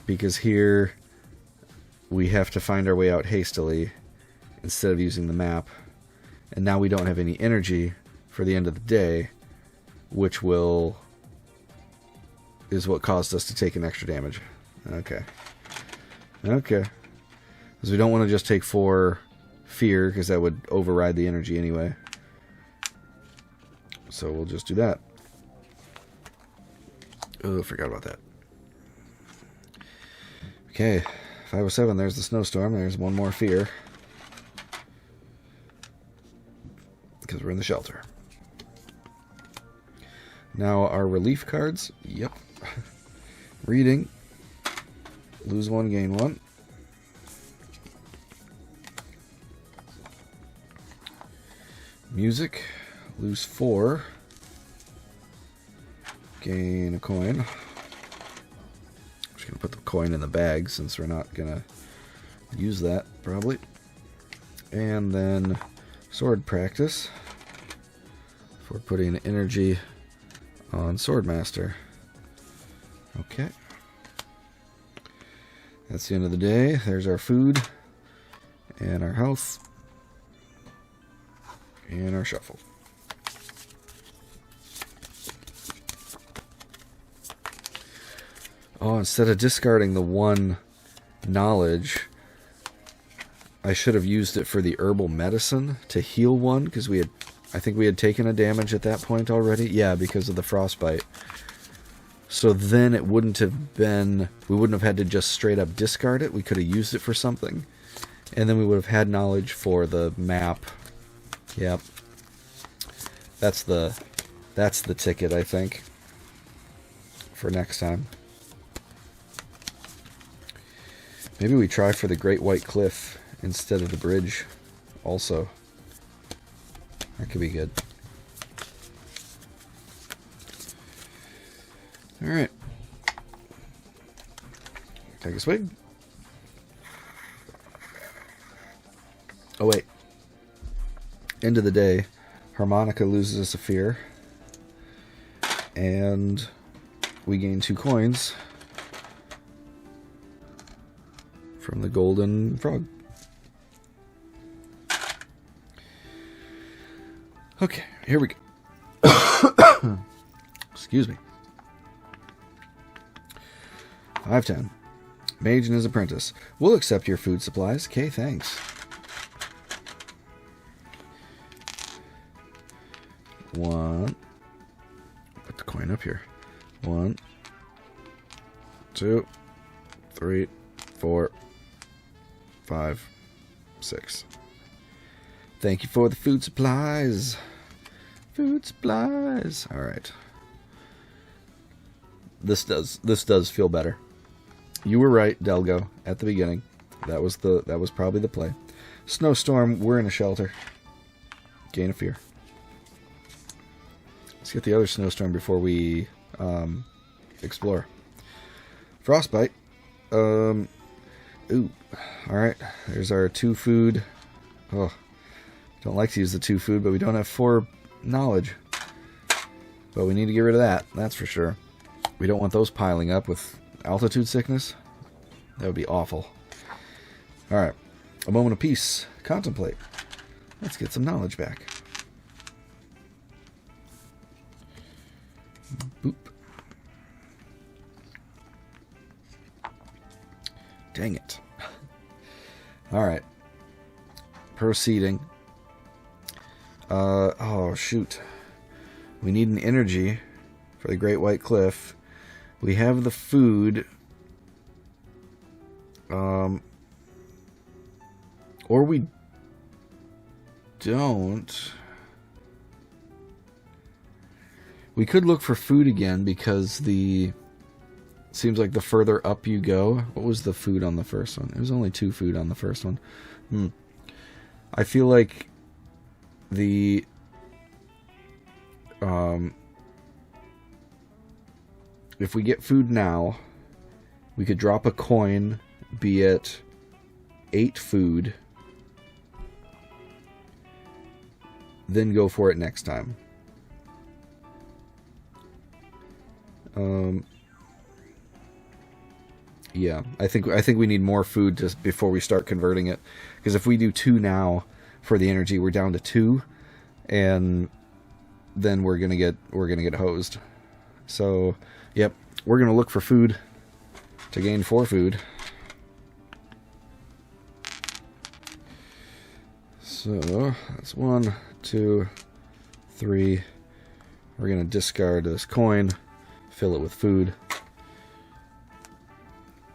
Because here... we have to find our way out hastily instead of using the map. And now we don't have any energy for the end of the day, which is what caused us to take an extra damage. Okay. Okay. Because we don't want to just take 4 fear, because that would override the energy anyway. So we'll just do that. Oh, forgot about that. Okay. 507, there's the snowstorm. There's 1 more fear. Because we're in the shelter. Now our relief cards. Yep. Reading. Lose 1, gain 1. Music. Lose 4. Gain a coin. Gonna put the coin in the bag since we're not gonna use that probably. And then sword practice for putting energy on Swordmaster. Okay. That's the end of the day. There's our food and our health and our shuffle. Oh, instead of discarding the 1 knowledge, I should have used it for the herbal medicine to heal 1, because I think we had taken a damage at that point already. Yeah, because of the frostbite. So then it wouldn't have been, we wouldn't have had to just straight up discard it. We could have used it for something. And then we would have had knowledge for the map. Yep. That's the ticket, I think, for next time. Maybe we try for the Great White Cliff instead of the bridge also. That could be good. Alright. Take a swig. Oh wait. End of the day. Harmonica loses us a fear. And we gain 2 coins from the golden frog. Okay, here we go. Excuse me. 510. Mage and his apprentice. We'll accept your food supplies. Okay, thanks. 1. Put the coin up here. 1, 2, 3, 4, 5, 6. Thank you for the food supplies. Food supplies. All right. This does feel better. You were right, Delgo, at the beginning. That was probably the play. Snowstorm, we're in a shelter. Gain of fear. Let's get the other snowstorm before we explore. Frostbite. Ooh. Alright. There's our 2 food. Oh. Don't like to use the 2 food, but we don't have 4 knowledge. But we need to get rid of that. That's for sure. We don't want those piling up with altitude sickness. That would be awful. Alright. A moment of peace. Contemplate. Let's get some knowledge back. Boop. Dang it. Alright. Proceeding. Oh, shoot. We need an energy for the Great White Cliff. We have the food. Or we don't. We could look for food again because seems like the further up you go. What was the food on the first one? It was only 2 food on the first one. I feel like if we get food now, we could drop a coin, be it 8 food, then go for it next time. Yeah, I think we need more food just before we start converting it, because if we do 2 now for the energy, we're down to 2, and then we're gonna get hosed. So, yep, we're gonna look for food to gain 4 food. So that's 1, 2, 3. We're gonna discard this coin, fill it with food.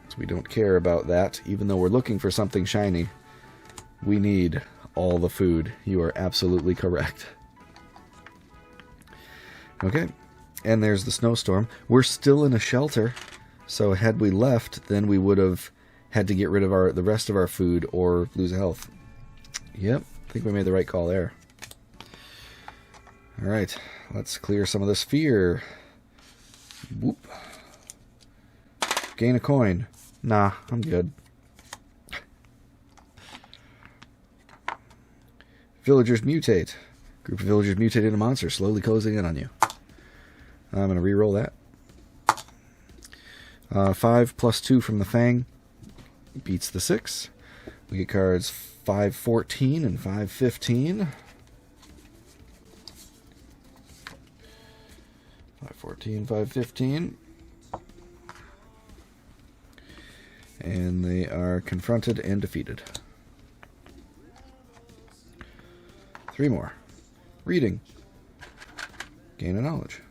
So we don't care about that, even though we're looking for something shiny. We need all the food. You are absolutely correct. Okay, and there's the snowstorm. We're still in a shelter, so had we left, then we would have had to get rid of the rest of our food or lose health. Yep, I think we made the right call there. Alright, let's clear some of this fear. Whoop. Gain a coin. Nah, I'm good. Villagers mutate. Group of villagers mutate into monsters, slowly closing in on you. I'm going to re-roll that. 5 plus 2 from the Fang beats the 6. We get cards 514 and 515. 514, 515. And they are confronted and defeated. 3 more. Reading. Gain a knowledge.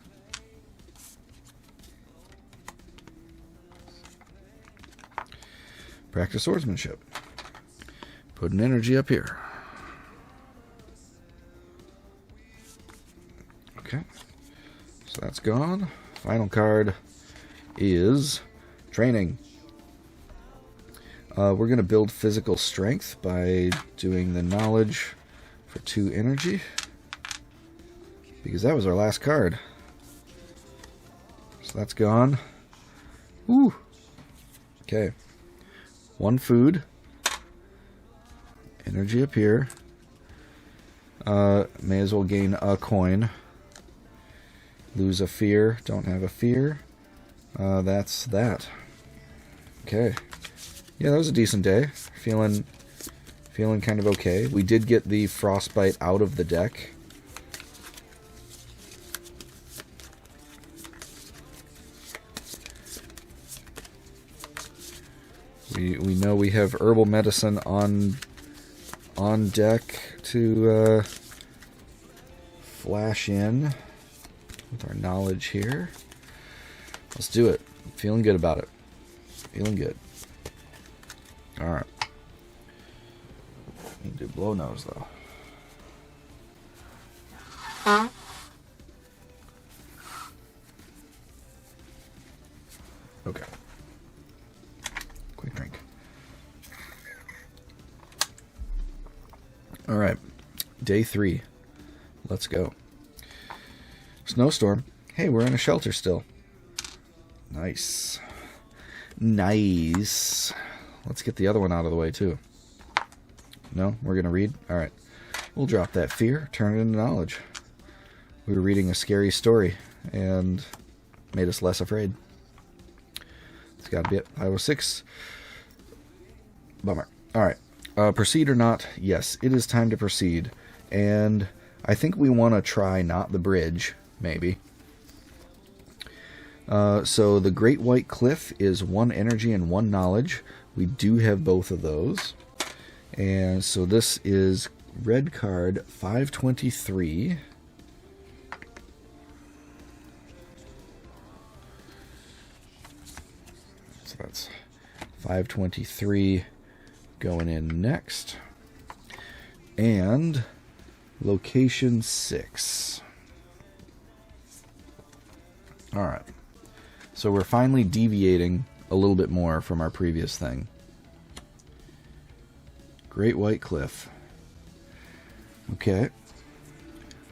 Practice swordsmanship. Put an energy up here. Okay. So that's gone. Final card is training. We're going to build physical strength by doing the knowledge for 2 energy. Because that was our last card. So that's gone. Woo! Okay. 1 food. Energy up here. May as well gain a coin. Lose a fear. Don't have a fear. That's that. Okay. Yeah, that was a decent day. Feeling kind of okay. We did get the frostbite out of the deck. We know we have herbal medicine on deck to flash in with our knowledge here. Let's do it. Feeling good about it. Feeling good. Alright. Need to do blow nose though. Okay. Quick drink. Alright. Day 3. Let's go. Snowstorm. Hey, we're in a shelter still. Nice. Nice. Let's get the other one out of the way too. No? We're going to read? Alright. We'll drop that fear, turn it into knowledge. We were reading a scary story and made us less afraid. It's got to be it. 506. Bummer. Alright. Proceed or not? Yes, it is time to proceed. And I think we want to try not the bridge, maybe. So the Great White Cliff is 1 energy and 1 knowledge. We do have both of those. And so this is red card 523. So that's 523 going in next. And location 6. Alright. So we're finally deviating a little bit more from our previous thing. Great White Cliff. Okay.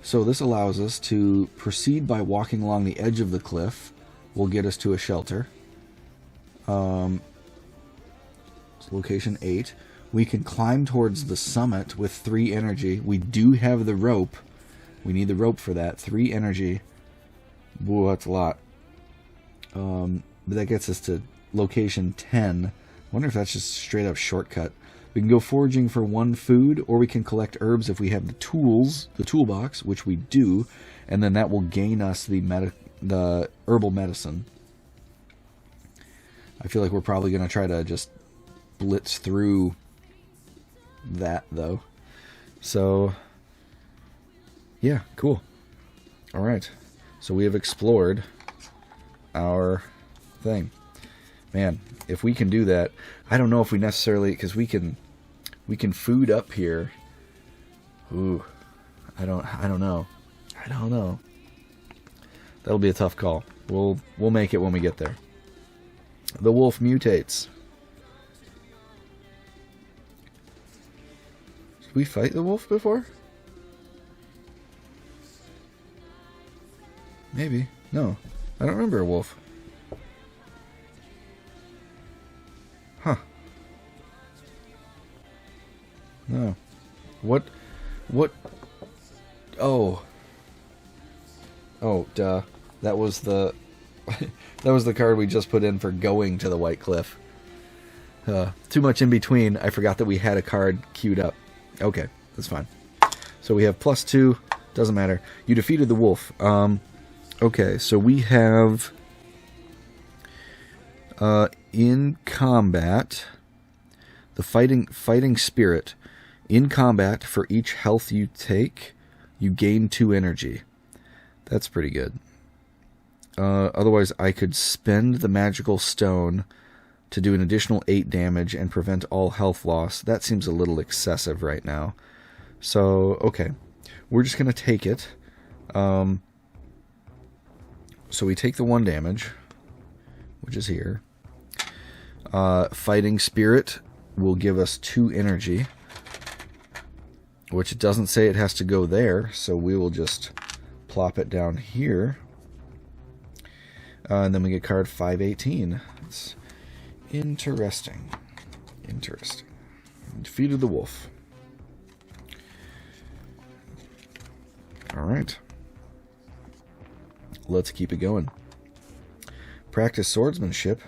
So this allows us to proceed by walking along the edge of the cliff. Will get us to a shelter. It's location 8. We can climb towards the summit with 3 energy. We do have the rope. We need the rope for that. 3 energy. Whoa, that's a lot. But that gets us to location 10. I wonder if that's just a straight up shortcut. We can go foraging for 1 food, or we can collect herbs if we have the tools, the toolbox, which we do, and then that will gain us the herbal medicine. I feel like we're probably going to try to just blitz through that, though. So, yeah, cool. Alright, so we have explored our thing. Man, if we can do that, I don't know if we necessarily, because we can food up here. Ooh, I don't know. That'll be a tough call. We'll make it when we get there. The wolf mutates. Did we fight the wolf before? Maybe. No, I don't remember a wolf. Huh. No. What? Oh. Oh, duh. That was the... that was the card we just put in for going to the White Cliff. Too much in between. I forgot that we had a card queued up. Okay, that's fine. So we have +2. Doesn't matter. You defeated the wolf. Okay, so we have... in combat, the fighting spirit. In combat, for each health you take, you gain 2 energy. That's pretty good. Otherwise, I could spend the magical stone to do an additional 8 damage and prevent all health loss. That seems a little excessive right now. So, okay. We're just going to take it. So we take the 1 damage, which is here. Fighting Spirit will give us 2 energy, which it doesn't say it has to go there, so we will just plop it down here. And then we get card 518. It's interesting. Interesting. Defeated the wolf. Alright. let's keep it going. Practice swordsmanship.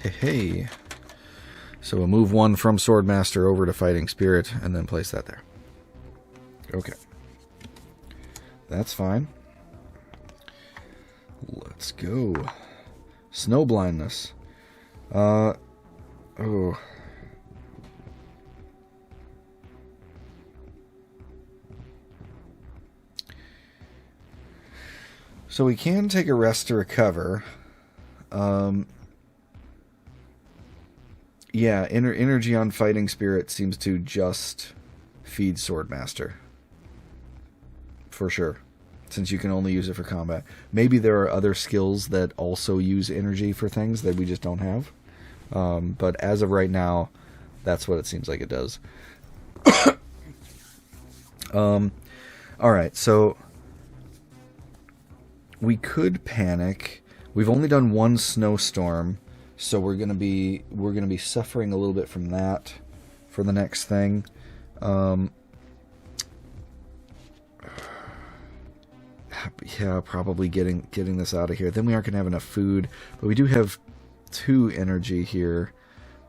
Hey. So we'll move one from Swordmaster over to Fighting Spirit and then place that there. Okay. That's fine. Let's go. Snow blindness. Oh. So we can take a rest to recover. Yeah, energy on Fighting Spirit seems to just feed Swordmaster. For sure. Since you can only use it for combat. Maybe there are other skills that also use energy for things that we just don't have. But as of right now, that's what it seems like it does. Alright, so we could panic. We've only done one snowstorm, so we're gonna be suffering a little bit from that for the next thing. Yeah, probably getting this out of here. Then we aren't gonna have enough food, but we do have 2 energy here.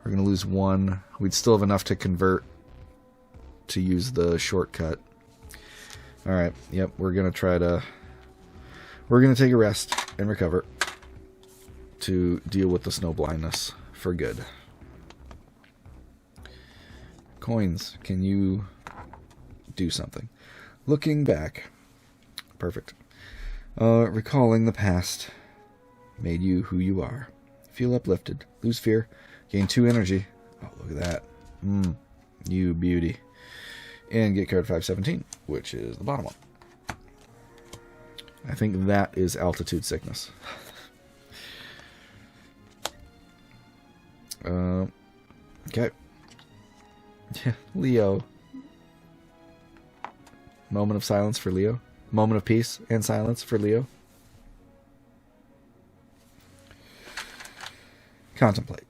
We're gonna lose 1. We'd still have enough to convert to use the shortcut. All right. Yep. We're gonna take a rest and recover to deal with the snow blindness for good. Coins, can you do something? Looking back. Perfect. Recalling the past made you who you are. Feel uplifted. Lose fear. Gain 2 energy. Oh, look at that. You beauty. And get card 517, which is the bottom one. I think that is altitude sickness. Okay. Yeah, Leo. Moment of silence for Leo. Moment of peace and silence for Leo. Contemplate.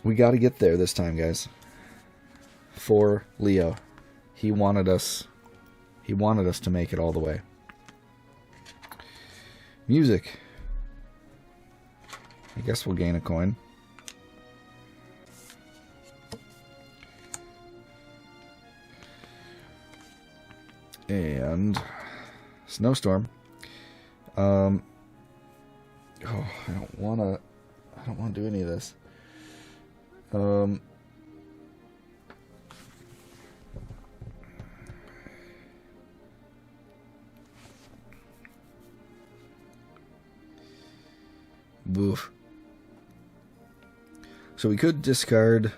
We got to get there this time, guys. For Leo. He wanted us to make it all the way. Music. I guess we'll gain a coin. And snowstorm. Oh, I don't want to do any of this. Boof. So we could discard.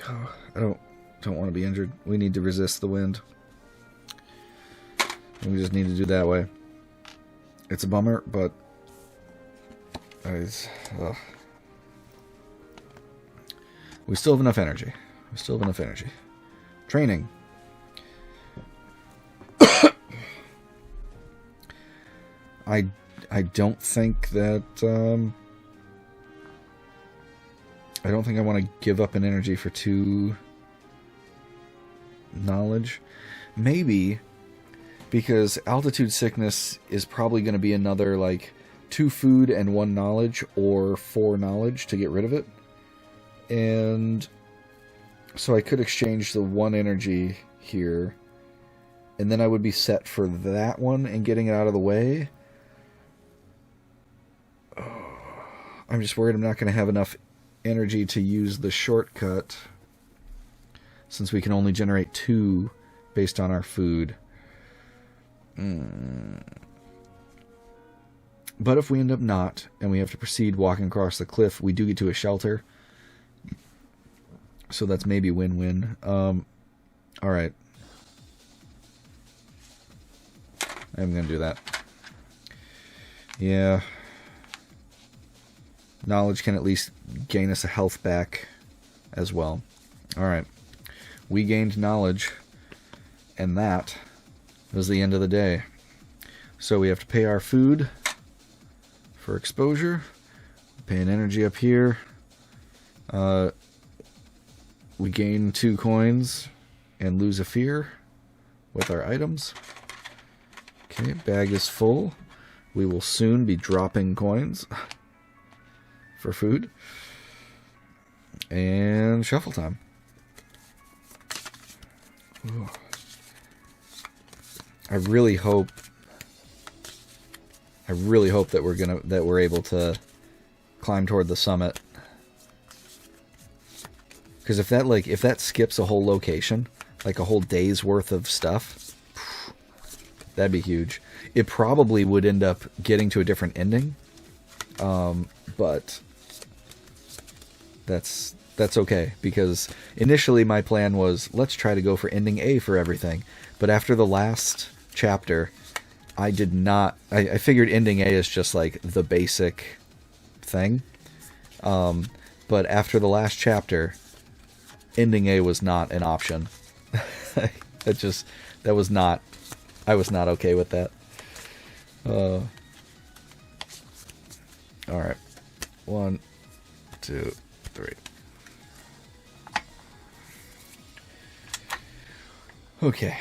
Oh, I don't want to be injured. We need to resist the wind. And we just need to do that way. It's a bummer, but we still have enough energy. Training. I don't think that I don't think I want to give up an energy for 2 knowledge. Maybe because altitude sickness is probably going to be another like 2 food and 1 knowledge or 4 knowledge to get rid of it. And so I could exchange the 1 energy here and then I would be set for that one and getting it out of the way. I'm just worried I'm not going to have enough energy to use the shortcut since we can only generate 2 based on our food. But if we end up not, and we have to proceed walking across the cliff, we do get to a shelter. So that's maybe win-win. Alright. I'm going to do that. Yeah. Knowledge can at least gain us a health back as well. Alright. We gained knowledge, and that was the end of the day. So we have to pay our food for exposure. Pay an energy up here. We gain 2 coins and lose a fear. with our items. Okay, bag is full. We will soon be dropping coins for food. And shuffle time. Ooh. I really hope that we're able to climb toward the summit. Because if that skips a whole location, like a whole day's worth of stuff, that'd be huge. It probably would end up getting to a different ending, but that's okay, because initially my plan was, let's try to go for ending A for everything. But after the last chapter, I figured ending A is just like the basic thing. But after the last chapter, ending A was not an option. I was not okay with that. Alright. 1, 2, 3. Okay.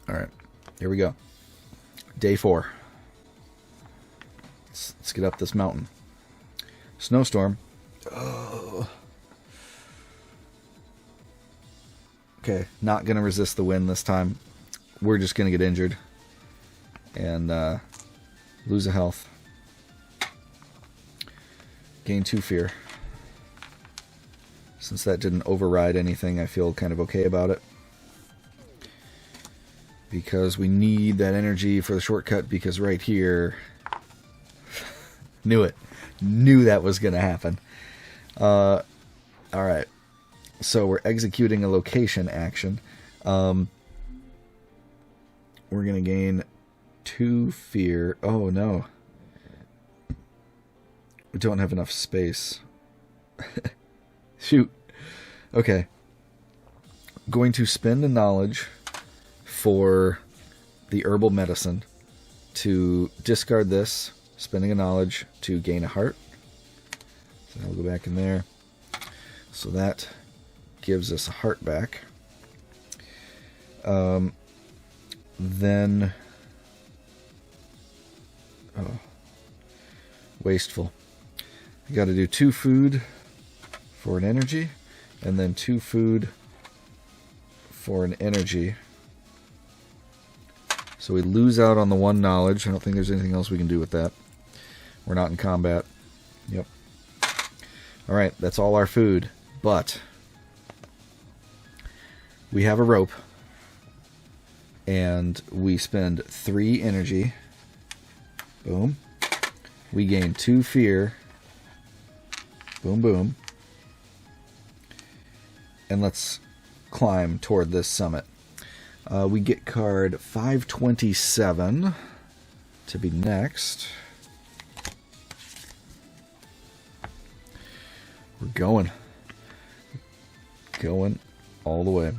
Alright. Here we go. Day 4. Let's get up this mountain. Snowstorm. Oh. Okay, not going to resist the wind this time. We're just going to get injured. And lose a health. Gain 2 fear. Since that didn't override anything, I feel kind of okay about it. Because we need that energy for the shortcut, because right here... Knew it. Knew that was going to happen. Alright. So we're executing a location action. We're going to gain 2 fear. Oh, no. We don't have enough space. Shoot. Okay. Going to spend a knowledge for the herbal medicine to discard this. Spending a knowledge to gain a heart. So I'll go back in there. So that gives us a heart back. Then... Oh. Wasteful. You got to do 2 food for an energy. And then 2 food for an energy. So we lose out on the 1 knowledge. I don't think there's anything else we can do with that. We're not in combat. Yep. Alright, that's all our food. But we have a rope. And we spend 3 energy. Boom. We gain 2 fear. Boom, boom. And let's climb toward this summit. We get card 527 to be next. We're going. Going all the way.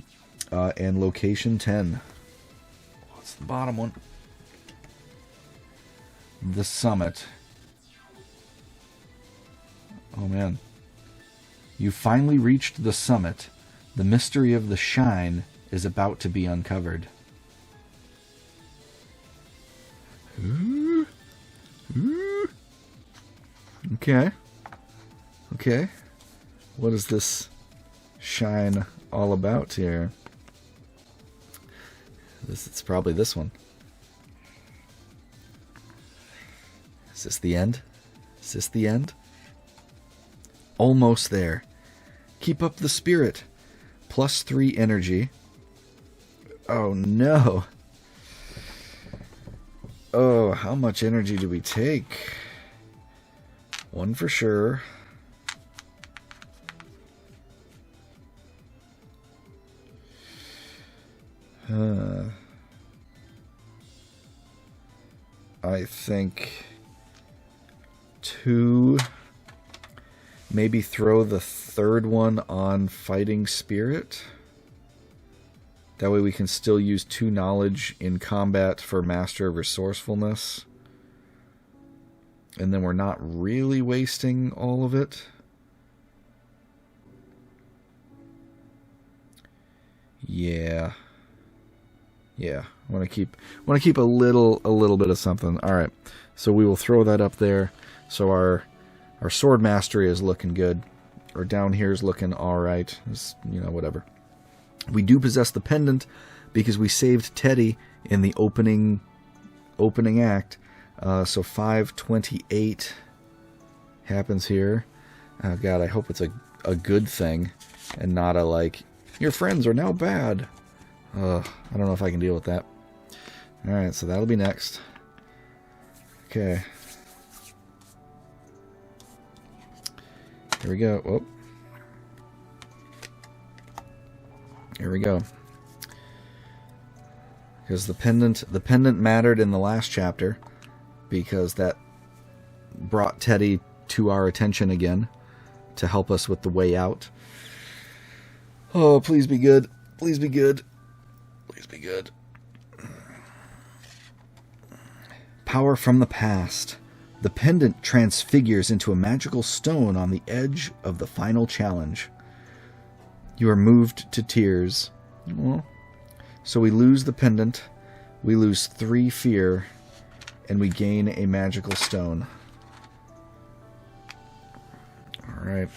And location 10. What's the bottom one? The summit. Oh man. You finally reached the summit. The mystery of the shine is about to be uncovered. Ooh. Ooh. Okay. Okay. What is this shine all about here? It's probably this one. Is this the end? Is this the end? Almost there. Keep up the spirit. +3 energy. Oh no. Oh, how much energy do we take? 1 for sure. I think 2. Maybe throw the 3rd one on fighting spirit. That way we can still use 2 knowledge in combat for master of resourcefulness. And then we're not really wasting all of it. Yeah. Yeah. I want to keep a little bit of something. All right. So we will throw that up there. So our sword mastery is looking good. Or down here is looking all right. It's, whatever. We do possess the pendant because we saved Teddy in the opening act. So 528 happens here. Oh God, I hope it's a good thing and not a like, your friends are now bad. I don't know if I can deal with that. Alright, so that'll be next. Okay. Here we go. Whoop. Here we go. Because the pendant mattered in the last chapter, because that brought Teddy to our attention again to help us with the way out. Oh, please be good. Please be good. Please be good. Power from the past. The pendant transfigures into a magical stone on the edge of the final challenge. You are moved to tears. Well, so we lose the pendant, we lose 3 fear, and we gain a magical stone. Alright.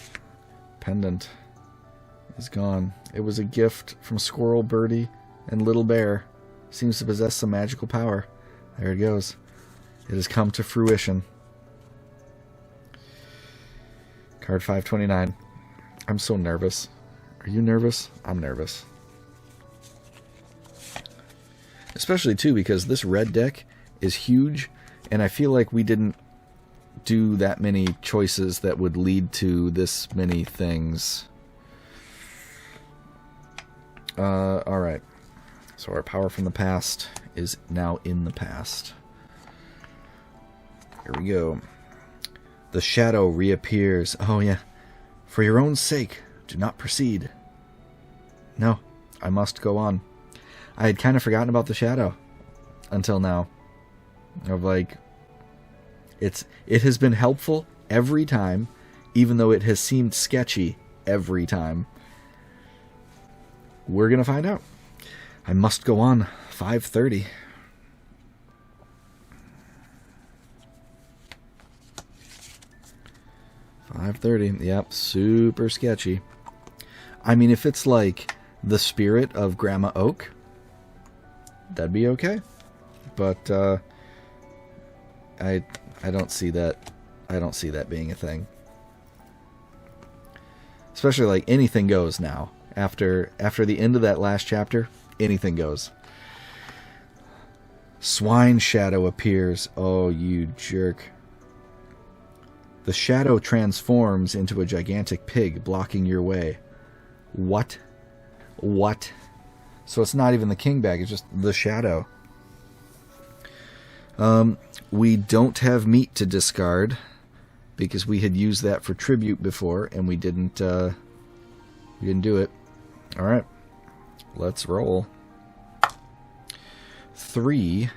Pendant is gone. It was a gift from Squirrel, Birdie, and Little Bear. Seems to possess some magical power. There it goes. It has come to fruition. Card 529. I'm so nervous. Are you nervous? I'm nervous. Especially, too, because this red deck is huge, and I feel like we didn't do that many choices that would lead to this many things. Alright. So our power from the past is now in the past. Here we go. The shadow reappears. Oh, yeah. For your own sake, do not proceed. No, I must go on. I had kind of forgotten about the shadow until now. Of like, it has been helpful every time, even though it has seemed sketchy every time. We're gonna find out. I must go on. 5:30. Yep, super sketchy. I mean, if it's like the spirit of Grandma Oak, that'd be okay. But I don't see that. I don't see that being a thing. Especially like anything goes now. After the end of that last chapter, anything goes. Swine shadow appears. Oh, you jerk. The shadow transforms into a gigantic pig, blocking your way. What? What? So it's not even the king bag, it's just the shadow. We don't have meat to discard, because we had used that for tribute before, and we didn't do it. Alright. Let's roll. 3.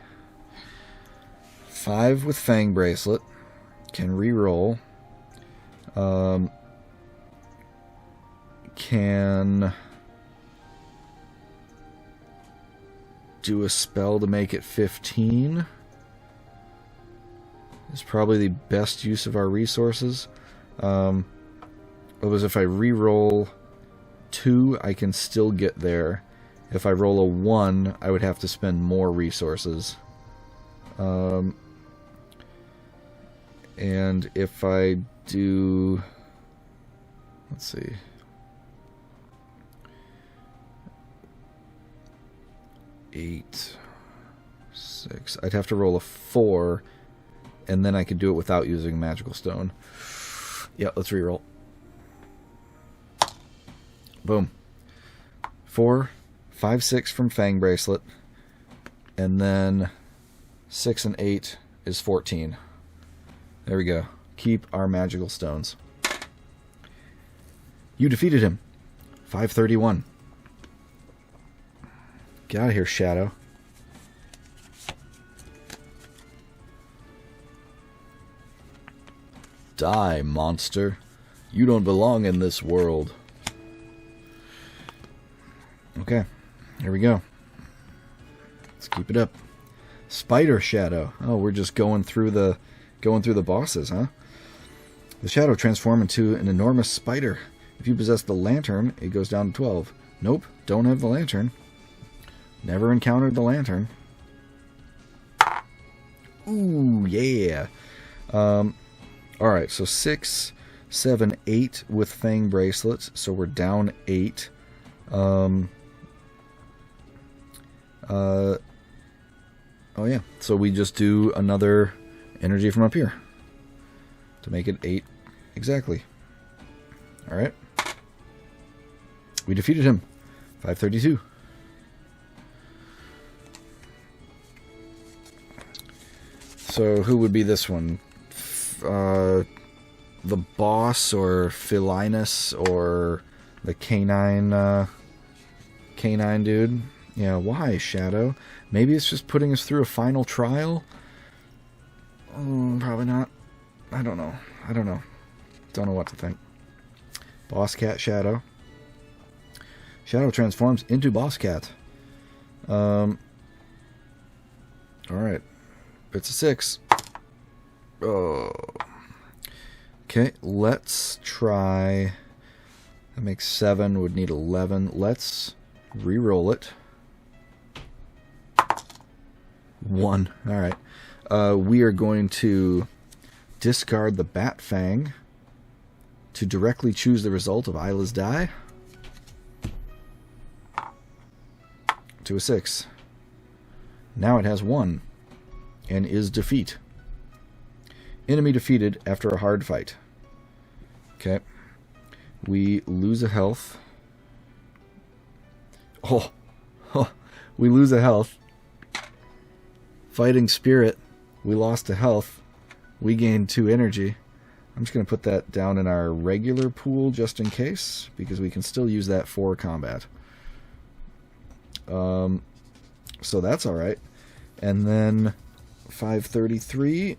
5 with Fang Bracelet. Can re-roll. Can do a spell to make it 15. Is probably the best use of our resources. Because if I re-roll 2, I can still get there. If I roll a 1, I would have to spend more resources. And if I do... Let's see. Eight, 6. I'd have to roll a 4, and then I could do it without using a magical stone. Yeah, let's reroll. Boom. 4, 5, 6 from Fang Bracelet, and then 6 and 8 is 14. There we go. Keep our magical stones. You defeated him. 531. Get out of here, Shadow. Die, monster. You don't belong in this world. Okay, here we go. Let's keep it up. Spider Shadow. Oh, we're just going through the bosses, huh? The shadow transforms into an enormous spider. If you possess the lantern, it goes down to 12. Nope, don't have the lantern. Never encountered the lantern. Ooh, yeah. Alright, so 6, 7, 8 with Fang bracelets. So we're down 8. Oh yeah, so we just do another energy from up here to make it 8 exactly. Alright. We defeated him. 532. So who would be this one? The boss or Philinus or the canine dude? Yeah, why, Shadow? Maybe it's just putting us through a final trial? Probably not. I don't know. Don't know what to think. Boss Cat Shadow. Shadow transforms into Boss Cat. Alright. It's a 6. Oh. Okay, let's try... That makes 7, would need 11. Let's re-roll it. 1. Alright. We are going to discard the Bat Fang to directly choose the result of Eila's die. To a 6. Now it has 1 and is defeat. Enemy defeated after a hard fight. Okay. We lose a health. Oh. We lose a health. Fighting Spirit. We lost a health. We gained 2 energy. I'm just going to put that down in our regular pool just in case, because we can still use that for combat. So that's alright. And then 533.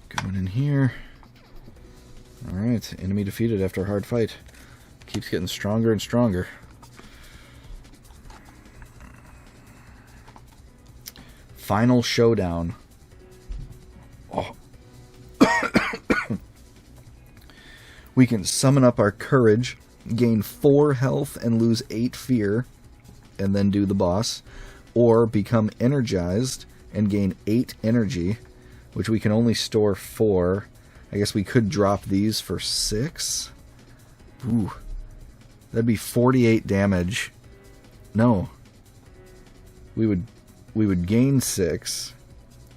Going in here. Alright, enemy defeated after a hard fight. Keeps getting stronger and stronger. Final showdown. Oh. We can summon up our courage, gain 4 health and lose 8 fear, and then do the boss. Or become energized and gain 8 energy, which we can only store 4. I guess we could drop these for 6. Ooh. That'd be 48 damage. No. We would gain 6.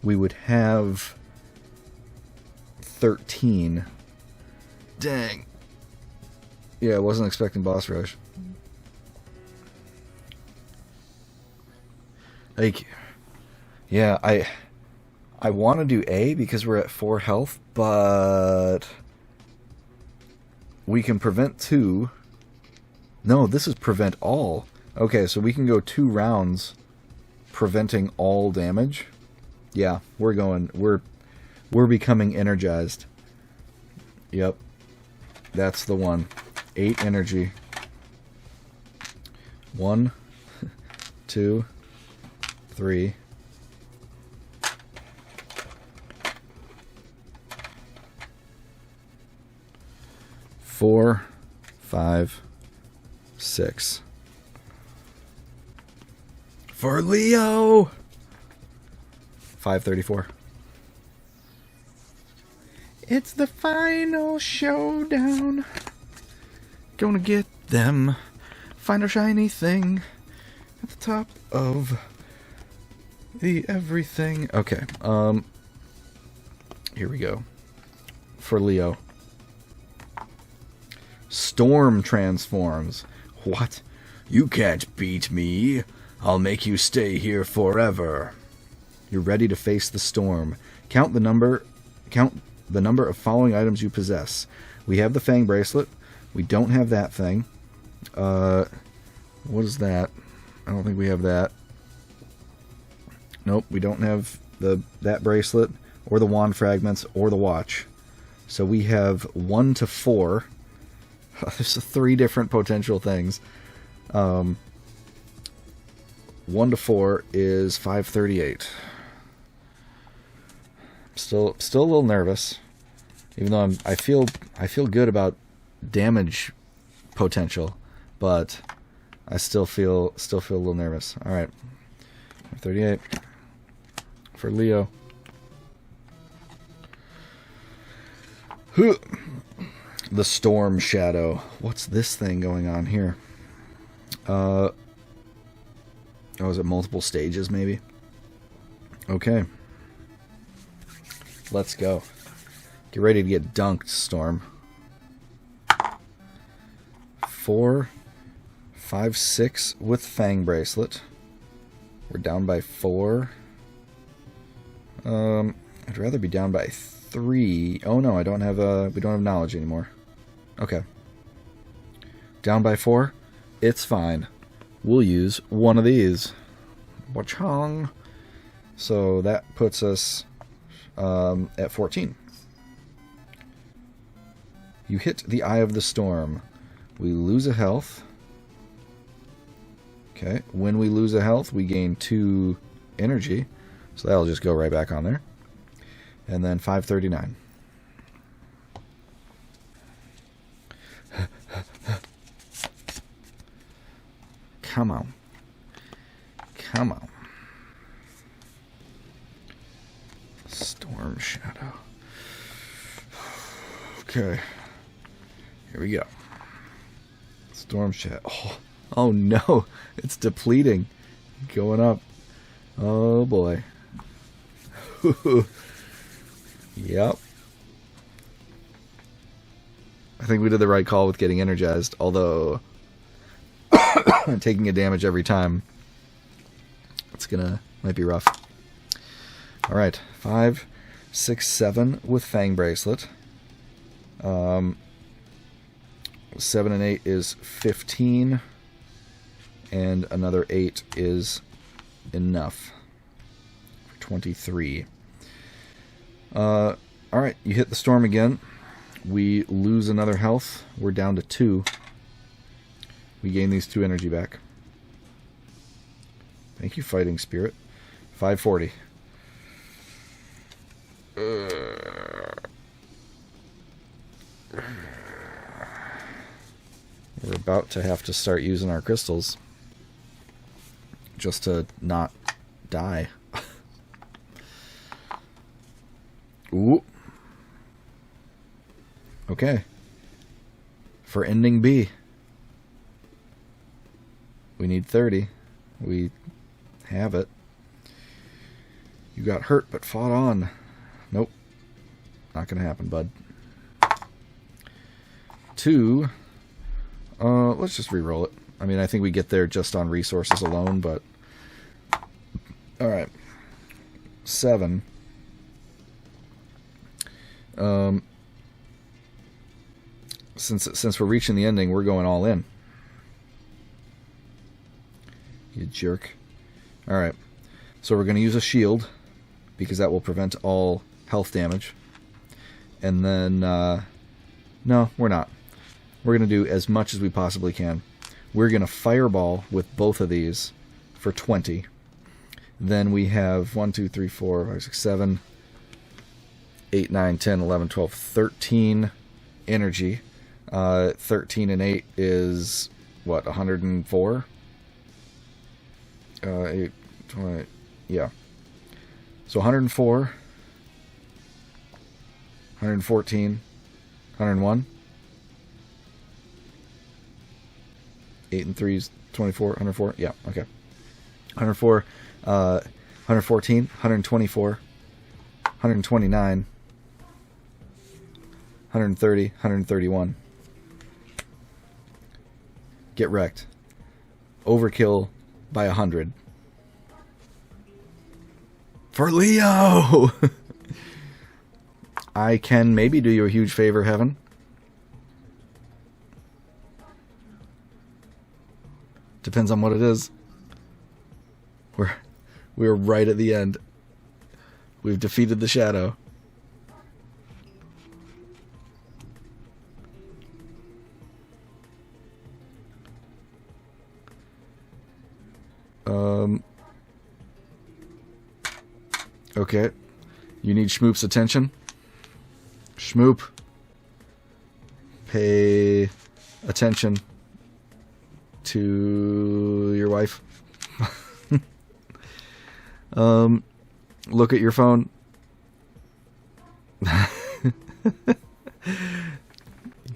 We would have 13. Dang. Yeah, I wasn't expecting boss rush. Like, yeah, I want to do A because we're at 4 health, but we can prevent 2. No, this is prevent all. Okay, so we can go 2 rounds preventing all damage. Yeah, we're becoming energized. Yep. That's the one. 8 energy. 1, 2, 3. 4, 5, 6. For Leo! 534. It's the final showdown. Gonna get them. Find a shiny thing at the top of the everything. Okay, here we go. For Leo. Storm transforms. What? You can't beat me. I'll make you stay here forever. You're ready to face the storm. Count the number of following items you possess. We have the Fang bracelet. We don't have that thing. What is that? I don't think we have that. Nope, we don't have that bracelet, or the wand fragments, or the watch. So we have 1 to 4. There's 3 different potential things. 1 to 4 is 538. Still a little nervous, even though I feel good about damage potential, but I still feel a little nervous. All right, 38 for Leo. The Storm Shadow. What's this thing going on here? Oh, is it multiple stages, maybe? Okay. Let's go. Get ready to get dunked, Storm. 4, 5, 6 with Fang Bracelet. We're down by 4. I'd rather be down by 3. Oh no, I don't have we don't have knowledge anymore. Okay. Down by 4. It's fine. We'll use one of these. Wachong. So that puts us at 14. You hit the Eye of the Storm. We lose a health. Okay. When we lose a health, we gain 2 energy. So that'll just go right back on there. And then 539. Come on. Come on. Storm Shadow. Okay. Here we go. Storm Shadow. Oh no. It's depleting. Going up. Oh boy. Yep. I think we did the right call with getting energized, although taking a damage every time, might be rough. Alright, 5, 6, 7 with Fang Bracelet. 7 and 8 is 15, and another 8 is enough. 23. Alright, you hit the storm again. We lose another health. We're down to 2. We gain these 2 energy back. Thank you, Fighting Spirit. 540. We're about to have to start using our crystals just to not die. Ooh. Okay. For ending B, we need 30. We have it. You got hurt but fought on. Nope. Not gonna happen, bud. 2. Let's just re-roll it. I mean, I think we get there just on resources alone, but... Alright. 7. Since we're reaching the ending, we're going all in. You jerk. Alright. So we're going to use a shield, because that will prevent all health damage. And then... no, we're not. We're going to do as much as we possibly can. We're going to fireball with both of these for 20. Then we have 1, 2, 3, 4, 5, 6, 7, 8, 9, 10, 11, 12, 13 energy. 13 and 8 is, what, 104? 8, 20, yeah. So 104, 114, 101. 8 and 3 is 24, 104. Yeah, okay. 104, 114, 124, 129, 130, 131. Get wrecked. Overkill by 100. For Leo! I can maybe do you a huge favor, Heaven. Depends on what it is. We're right at the end. We've defeated the shadow. Okay. You need Schmoop's attention. Schmoop. Pay attention to your wife. Look at your phone.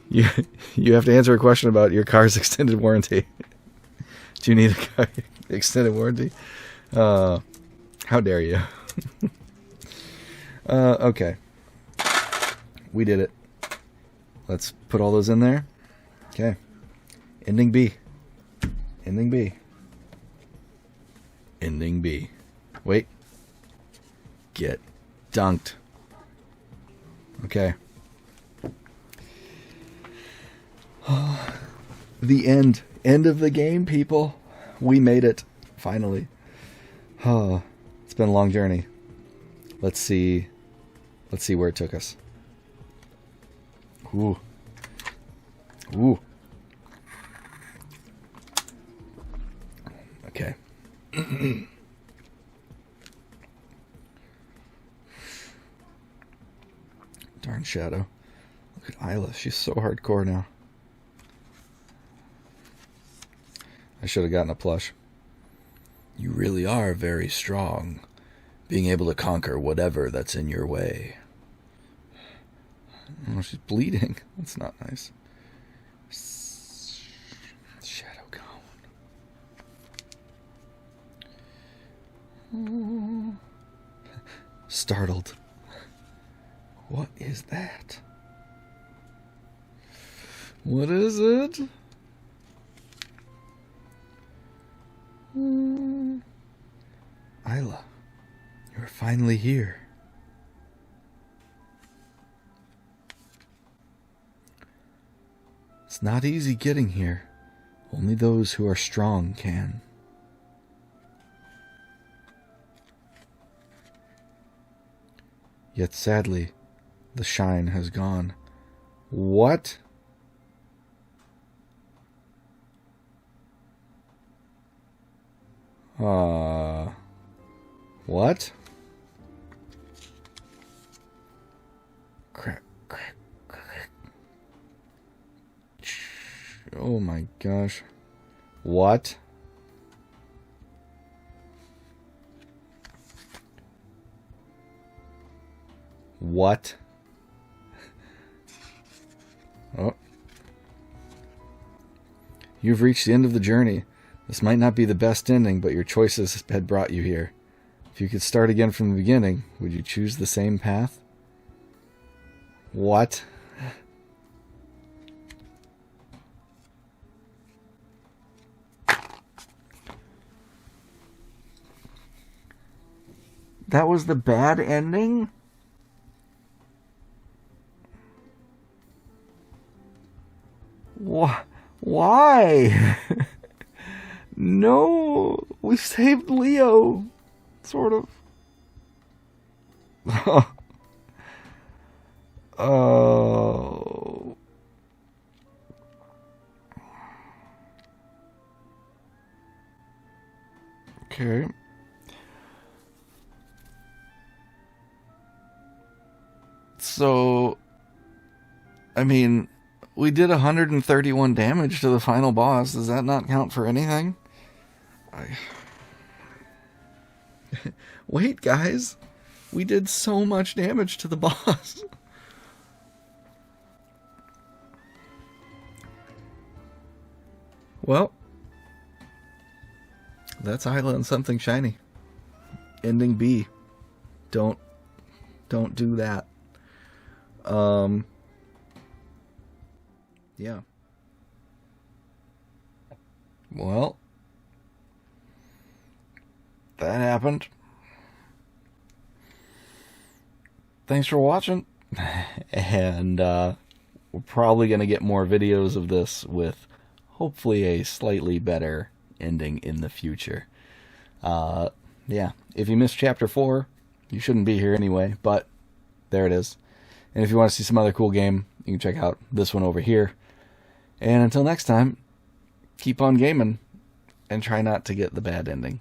You have to answer a question about your car's extended warranty. Do you need a car extended warranty? How dare you? Okay. We did it. Let's put all those in there. Okay. Ending B. Ending B. Ending B. Wait. Get dunked. Okay. The end. End of the game, people. We made it. Finally. Oh, it's been a long journey. Let's see where it took us. Ooh. Ooh. Okay. Darn Shadow. Look at Eila. She's so hardcore now. I should have gotten a plush. You really are very strong, being able to conquer whatever that's in your way. Oh, she's bleeding. That's not nice. Shadow Cone. Startled. What is that? What is it? Eila, you're finally here. It's not easy getting here. Only those who are strong can. Yet sadly, the shine has gone. What? What? Crack, crack, crack. Oh my gosh. What? What? Oh. You've reached the end of the journey. This might not be the best ending, but your choices had brought you here. If you could start again from the beginning, would you choose the same path? What? That was the bad ending? Why? No, we saved Leo. Sort of. Oh. Okay. So, I mean, we did 131 damage to the final boss. Does that not count for anything? Wait, guys. We did so much damage to the boss. Well, that's Eila and something shiny. Ending B. Don't do that. Yeah. Well, that happened. Thanks for watching. And we're probably going to get more videos of this with hopefully a slightly better ending in the future. Yeah, if you missed Chapter 4, you shouldn't be here anyway, but there it is. And if you want to see some other cool game, you can check out this one over here. And until next time, keep on gaming and try not to get the bad ending.